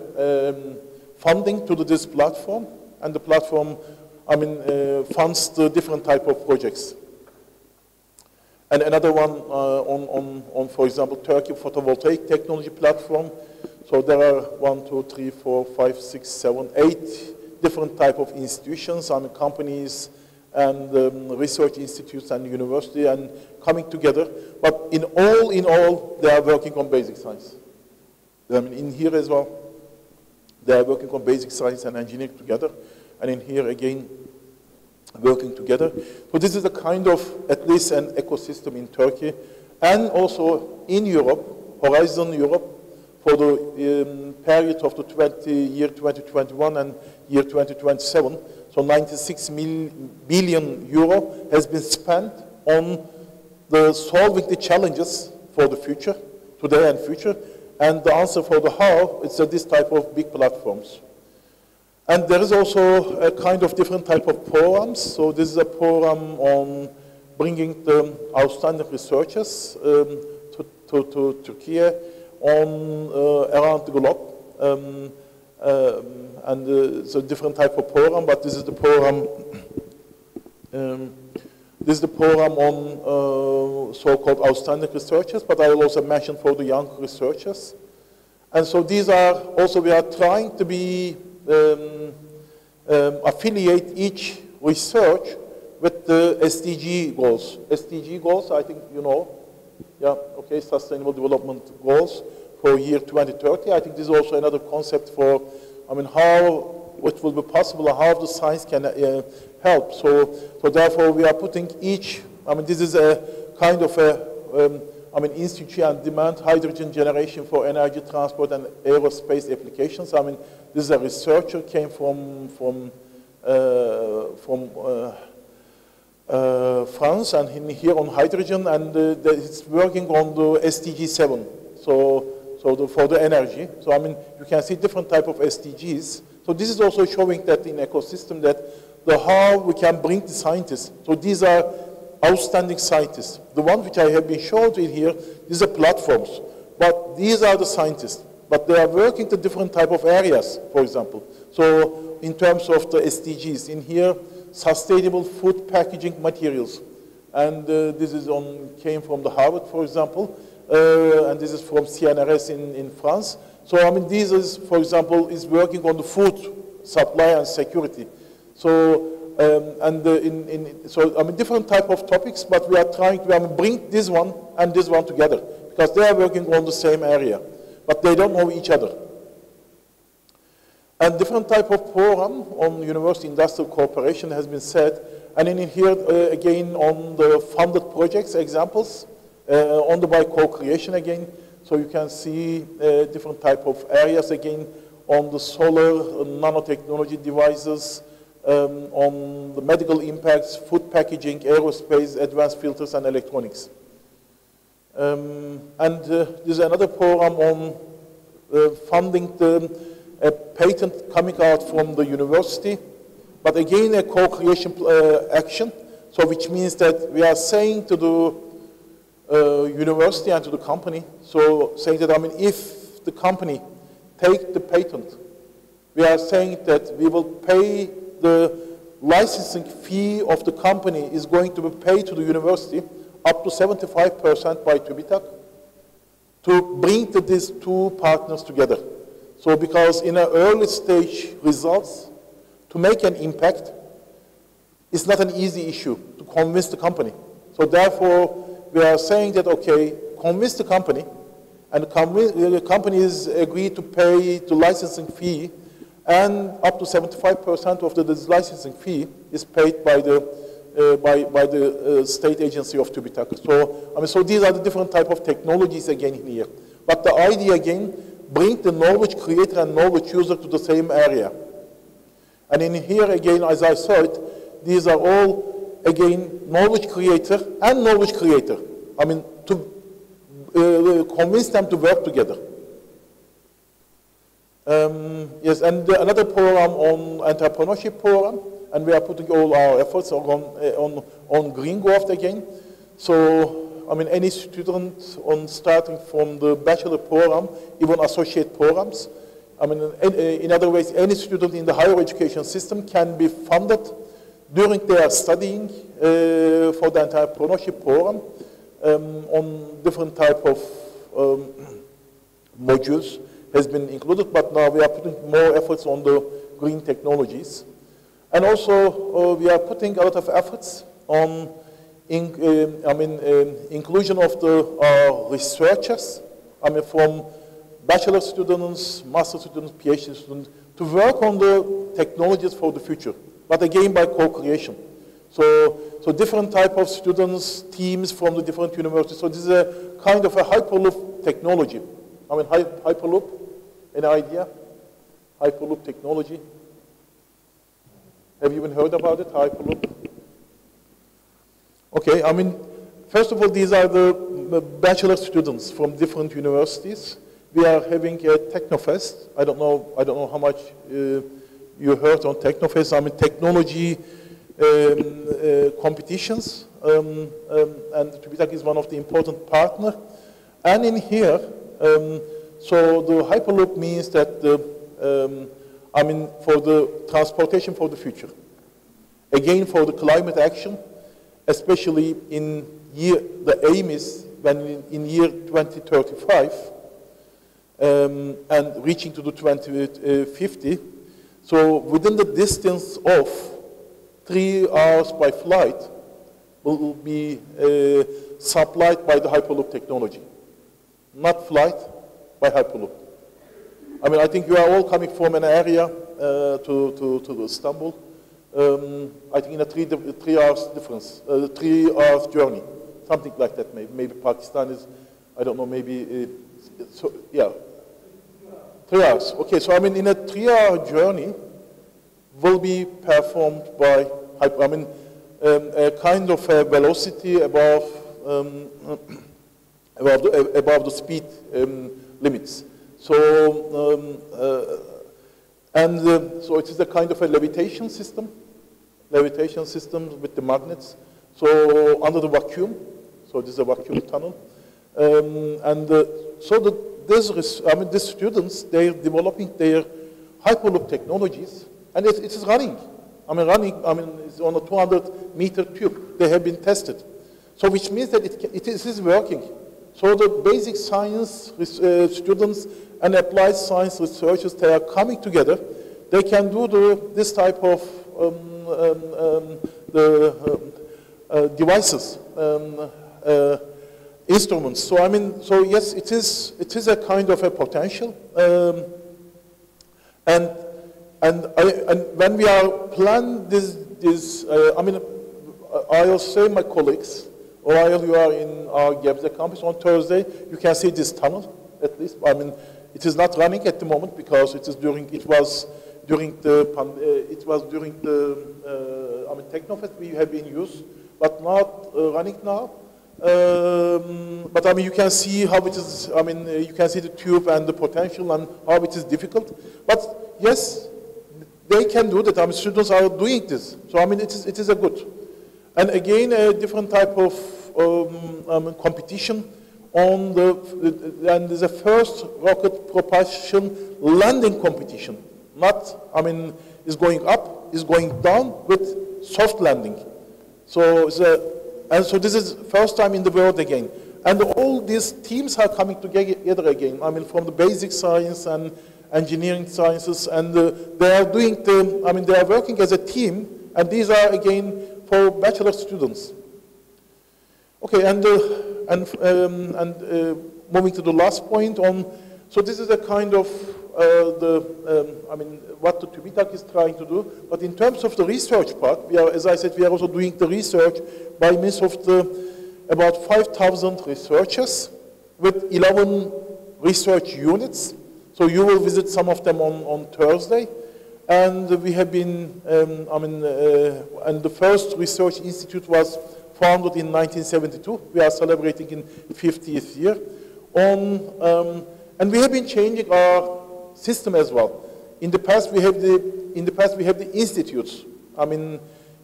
funding to this platform, and the platform, I mean, funds the different type of projects. And another one on, for example, Turkey photovoltaic technology platform. So there are 1, 2, 3, 4, 5, 6, 7, 8 different type of institutions, I mean, companies and research institutes and university, and coming together. But in all, they are working on basic science. I mean, in here as well, they are working on basic science and engineering together. And in here again, working together. So this is a kind of, at least an ecosystem in Turkey, and also in Europe, Horizon Europe, for the period of the year 2021 and year 2027. So 96 billion euro has been spent on solving the challenges for the future, today and future. And the answer for the how, it's this type of big platforms. And there is also a kind of different type of programs. So this is a program on bringing the outstanding researchers to Turkey around the globe. It's a different type of program, but this is the program. This is the program on so-called outstanding researchers, but I will also mention for the young researchers. And so these are also, we are trying to be affiliate each research with the SDG goals. SDG goals, I think you know, yeah, okay, Sustainable Development Goals for year 2030. I think this is also another concept for, I mean, how it will be possible, how the science can help. So therefore we are putting each, I mean, this is a kind of a, I mean, institute and demand hydrogen generation for energy transport and aerospace applications. I mean, this is a researcher came from France, and here on hydrogen, and it's working on the SDG 7. So for the energy. So I mean, you can see different type of SDGs. So this is also showing that in ecosystem that how we can bring the scientists. So these are outstanding scientists. The ones which I have been showed in here, these are platforms. But these are the scientists. But they are working to different type of areas, for example. So in terms of the SDGs, in here, sustainable food packaging materials. And this is came from the Harvard, for example. And this is from CNRS in France. So I mean, this is, for example, is working on the food supply and security. So so I mean, different type of topics, but we are trying to bring this one and this one together, because they are working on the same area, but they don't know each other. And different type of program on university industrial cooperation has been said, and in here again on the funded projects examples, on the by co-creation again. So you can see different type of areas again on the solar nanotechnology devices, on the medical impacts, food packaging, aerospace, advanced filters, and electronics. There's another program on funding a patent coming out from the university, but again a co-creation action. So which means that we are saying to the university and to the company, so saying that, I mean, if the company take the patent, we are saying that we will pay the licensing fee of the company is going to be paid to the university up to 75% by TÜBA to bring these two partners together. So because in an early stage results, to make an impact, it's not an easy issue to convince the company. So therefore, we are saying that, okay, convince the company, And companies agree to pay the licensing fee, and up to 75% of the licensing fee is paid by the state agency of TÜBA. So these are the different type of technologies again here. But the idea again, bring the knowledge creator and knowledge user to the same area. And in here again, as I saw it, these are all again knowledge creator and knowledge creator. I mean, to convince them to work together. Yes, and another program on entrepreneurship program, and we are putting all our efforts on green growth again. So, I mean, any student starting from the bachelor program, even associate programs, I mean, in other ways, any student in the higher education system can be funded during their studying for the entrepreneurship program on different type of modules has been included, but now we are putting more efforts on the green technologies. And also, we are putting a lot of efforts on inclusion of the researchers, I mean, from bachelor students, master students, PhD students, to work on the technologies for the future, but again by co-creation. So different type of students, teams from the different universities. So this is a kind of a Hyperloop technology. I mean, Hyperloop, any idea? Hyperloop technology. Have you even heard about it, Hyperloop? Okay, I mean, first of all, these are the bachelor students from different universities. We are having a Technofest. I don't know how much you heard on Technofest. I mean, technology competitions, and TÜBA is one of the important partners. And in here, so the Hyperloop means that I mean, for the transportation for the future. Again, for the climate action, especially in the aim is when in year 2035 and reaching to the 2050. So within the distance of 3 hours by flight will be supplied by the Hyperloop technology. Not flight, by Hyperloop. I mean, I think you are all coming from an area to Istanbul. I think in a 3 hours difference, 3 hours journey, something like that. Maybe Pakistan is, I don't know, maybe, so, yeah, 3 hours. Okay, so I mean, in a 3-hour journey will be performed by, I mean, a kind of a velocity above the speed limits. So, so it is a kind of a levitation system with the magnets. So under the vacuum, so this is a vacuum tunnel. These students, they're developing their Hyperloop technologies, and it is running. It's on a 200-meter tube. They have been tested. So which means that it is working. So the basic science students and applied science researchers, they are coming together. They can do this type of devices, instruments. So I mean, so yes, it is a kind of a potential. And when we are planning this, I mean, I'll say my colleagues, while you are in our Gebze campus on Thursday, you can see this tunnel, at least. I mean, it is not running at the moment because it was during the Technofest we have been used, but not running now. But I mean, you can see how it is. I mean, you can see the tube and the potential and how it is difficult. But yes, they can do that. I mean, students are doing this. So I mean, it is a good. And again, a different type of competition on and there's a first rocket propulsion landing competition. Not, I mean, is going up, is going down with soft landing. So so this is first time in the world again. And all these teams are coming together again. I mean, from the basic science and engineering sciences, and they are doing they are working as a team, and these are again for bachelor students. Okay, moving to the last point on, so this is a kind of what the TÜBA is trying to do. But in terms of the research part, we are, as I said, we are also doing the research by means of about 5,000 researchers with 11 research units. So you will visit some of them on Thursday. And we have been, and the first research institute was founded in 1972. We are celebrating in 50th year. And we have been changing our system as well. In the past, we have the institutes.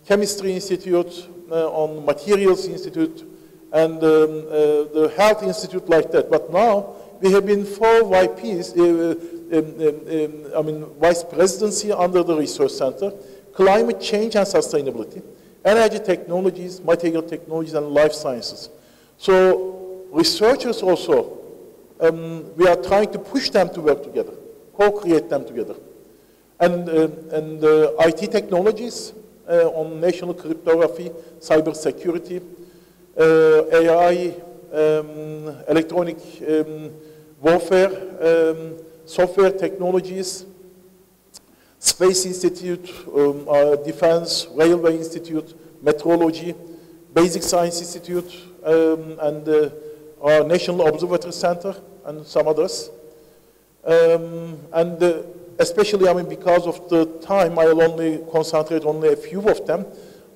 Chemistry Institute, on Materials Institute, and the Health Institute like that. But now we have been 4 VPs, Vice Presidency under the Research Center, Climate Change and Sustainability, Energy Technologies, Material Technologies, and Life Sciences. So researchers also, we are trying to push them to work together, co-create them together. And IT technologies on national cryptography, cybersecurity, AI, electronic warfare, software technologies, Space Institute, Defense, Railway Institute, Meteorology, Basic Science Institute, and our National Observatory Center, and some others. Especially, because of the time, I will only concentrate on a few of them.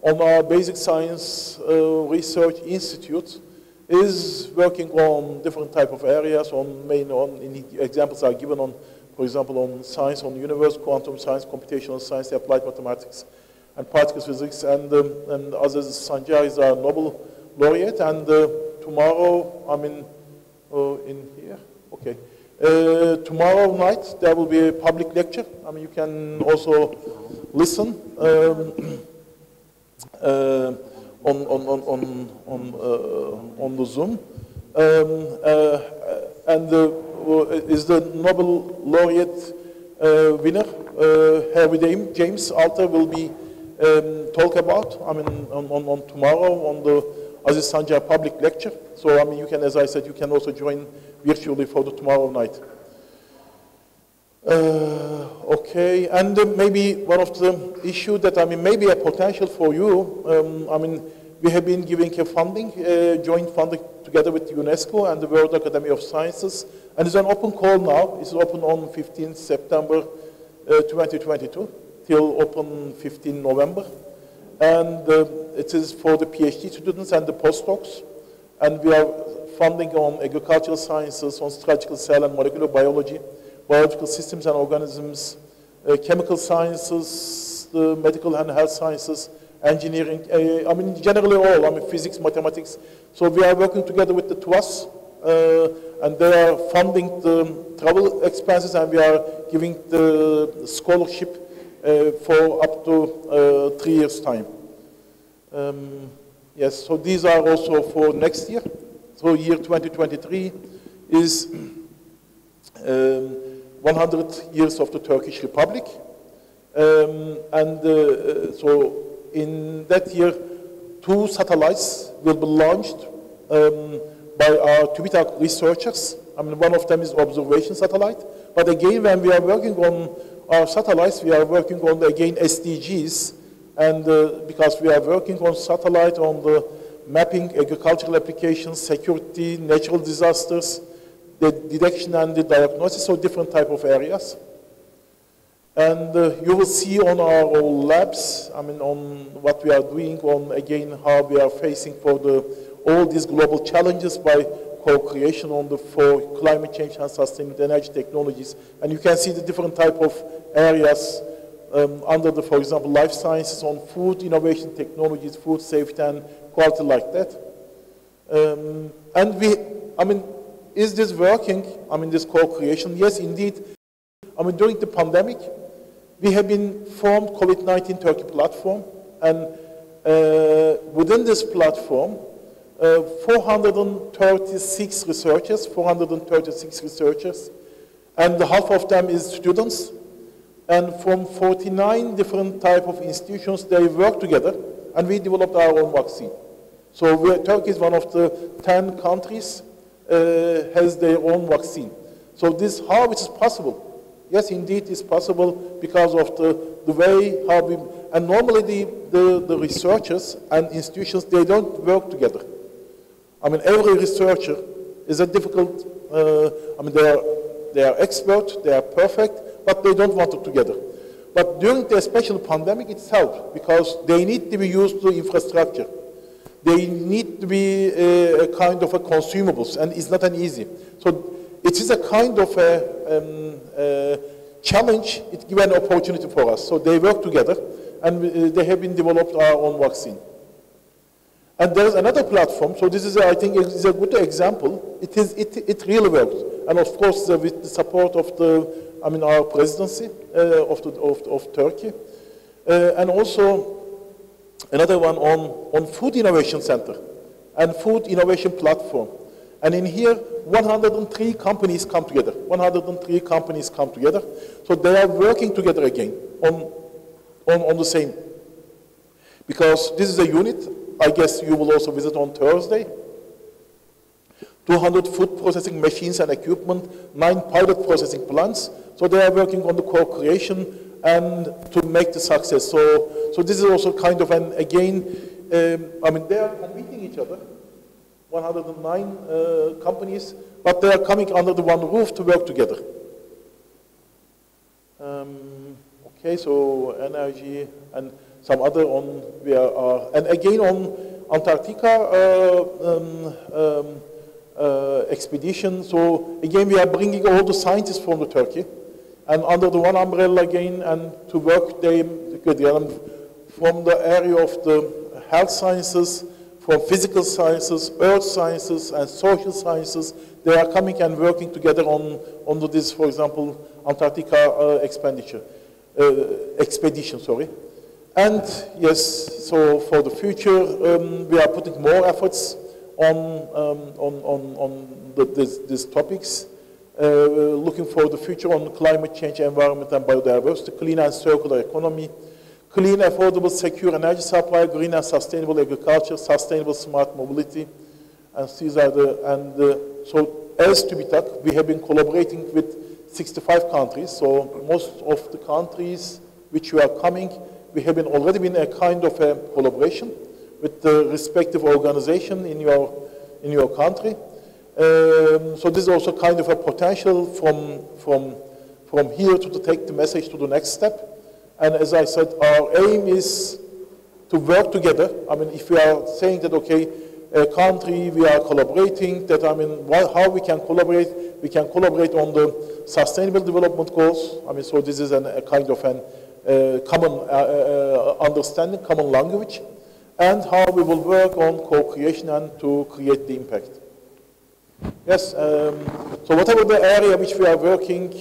On our Basic Science Research Institute is working on different type of areas. Examples are given on, for example, on science, on universe, quantum science, computational science, applied mathematics, and particle physics. And Aziz Sancar is our Nobel laureate. And tomorrow, in here, okay. Tomorrow night there will be a public lecture. You can also listen on the Zoom. Is the Nobel laureate winner, Harvey James Alter, will be talk about. On tomorrow on the Aziz Sancar public lecture. So you can, as I said, you can also join virtually for the tomorrow night. Okay, and maybe one of the issues that maybe a potential for you. We have been giving a funding, joint funding together with UNESCO and the World Academy of Sciences, and it's an open call now. It's open on 15 September 2022 till open 15 November, and it is for the PhD students and the postdocs, and we are funding on agricultural sciences, on strategical cell and molecular biology, biological systems and organisms, chemical sciences, the medical and health sciences, engineering, generally all, physics, mathematics. So we are working together with the TÜBA, and they are funding the travel expenses, and we are giving the scholarship for up to 3 years' time. Yes, so these are also for next year. So year 2023 is 100 years of the Turkish Republic. So in that year, 2 satellites will be launched by our TÜBA researchers. One of them is observation satellite. But again, when we are working on our satellites, we are working on, again, SDGs. And because we are working on satellite, on the mapping, agricultural applications, security, natural disasters, the detection and the diagnosis, so different type of areas. And you will see on our labs, on what we are doing, on again how we are facing for all these global challenges by co-creation for climate change and sustainable energy technologies. And you can see the different type of areas under for example, life sciences, on food innovation technologies, food safety and quality like that. And is this working? This co-creation? Yes, indeed. During the pandemic, we have been formed COVID-19 Turkey platform, and within this platform, 436 researchers, and half of them is students, and from 49 different type of institutions, they work together, and we developed our own vaccine. So Turkey is one of the 10 countries has their own vaccine. So this, how it is possible? Yes, indeed, it's possible because of the way how we, and normally the researchers and institutions, they don't work together. I mean, every researcher is a difficult, I mean, they are expert, they are perfect, but they don't want it together. But during the special pandemic itself, because they need to be used to infrastructure, they need to be a kind of a consumables, and it's not an easy. So it is a kind of a challenge, it gives an opportunity for us. So they work together, and they have been developed our own vaccine. And there's another platform, so this is, I think, is a good example. It really works. And of course, with the support of our presidency of Turkey. And also another one on Food Innovation Center and Food Innovation Platform. And in here, 103 companies come together. 103 companies come together. So they are working together again on the same. Because this is a unit, I guess you will also visit on Thursday. 200 food processing machines and equipment, 9 pilot processing plants. So they are working on the co-creation and to make the success. So this is also kind of an, again, I mean, they are competing each other. 109 companies, but they are coming under the one roof to work together. Okay, so energy and some other on, and again on Antarctica expedition. So again, we are bringing all the scientists from the Turkey, and under the one umbrella again, and to work them from the area of the health sciences, from physical sciences, earth sciences, and social sciences. They are coming and working together on this, for example, Antarctica expedition, sorry. And yes, so for the future, we are putting more efforts on these topics, looking for the future on climate change, environment and biodiversity, clean and circular economy, clean, affordable, secure energy supply, green and sustainable agriculture, sustainable smart mobility, and these are so as TÜBİTAK, we have been collaborating with 65 countries. So most of the countries which we are coming, we have already been a kind of a collaboration with the respective organization in your country. So this is also kind of a potential from here to take the message to the next step. And as I said, our aim is to work together. I mean, if we are saying that, okay, a country, we are collaborating, that, I mean, how we can collaborate? We can collaborate on the sustainable development goals. I mean, so this is a kind of an common understanding, common language, and how we will work on co-creation and to create the impact. Yes, so whatever the area which we are working,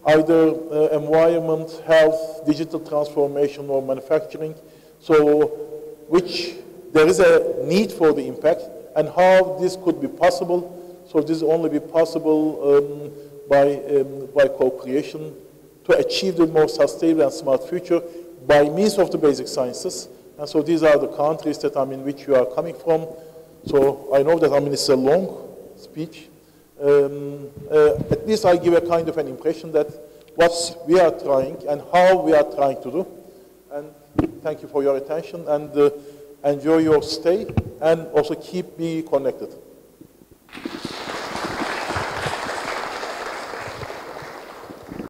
either environment, health, digital transformation, or manufacturing, so which there is a need for the impact, and how this could be possible. So this will only be possible by co-creation to achieve the more sustainable and smart future by means of the basic sciences. And so these are the countries that which you are coming from. So I know that it's a long speech. At least I give a kind of an impression that what we are trying and how we are trying to do. And thank you for your attention, and enjoy your stay, and also keep me connected.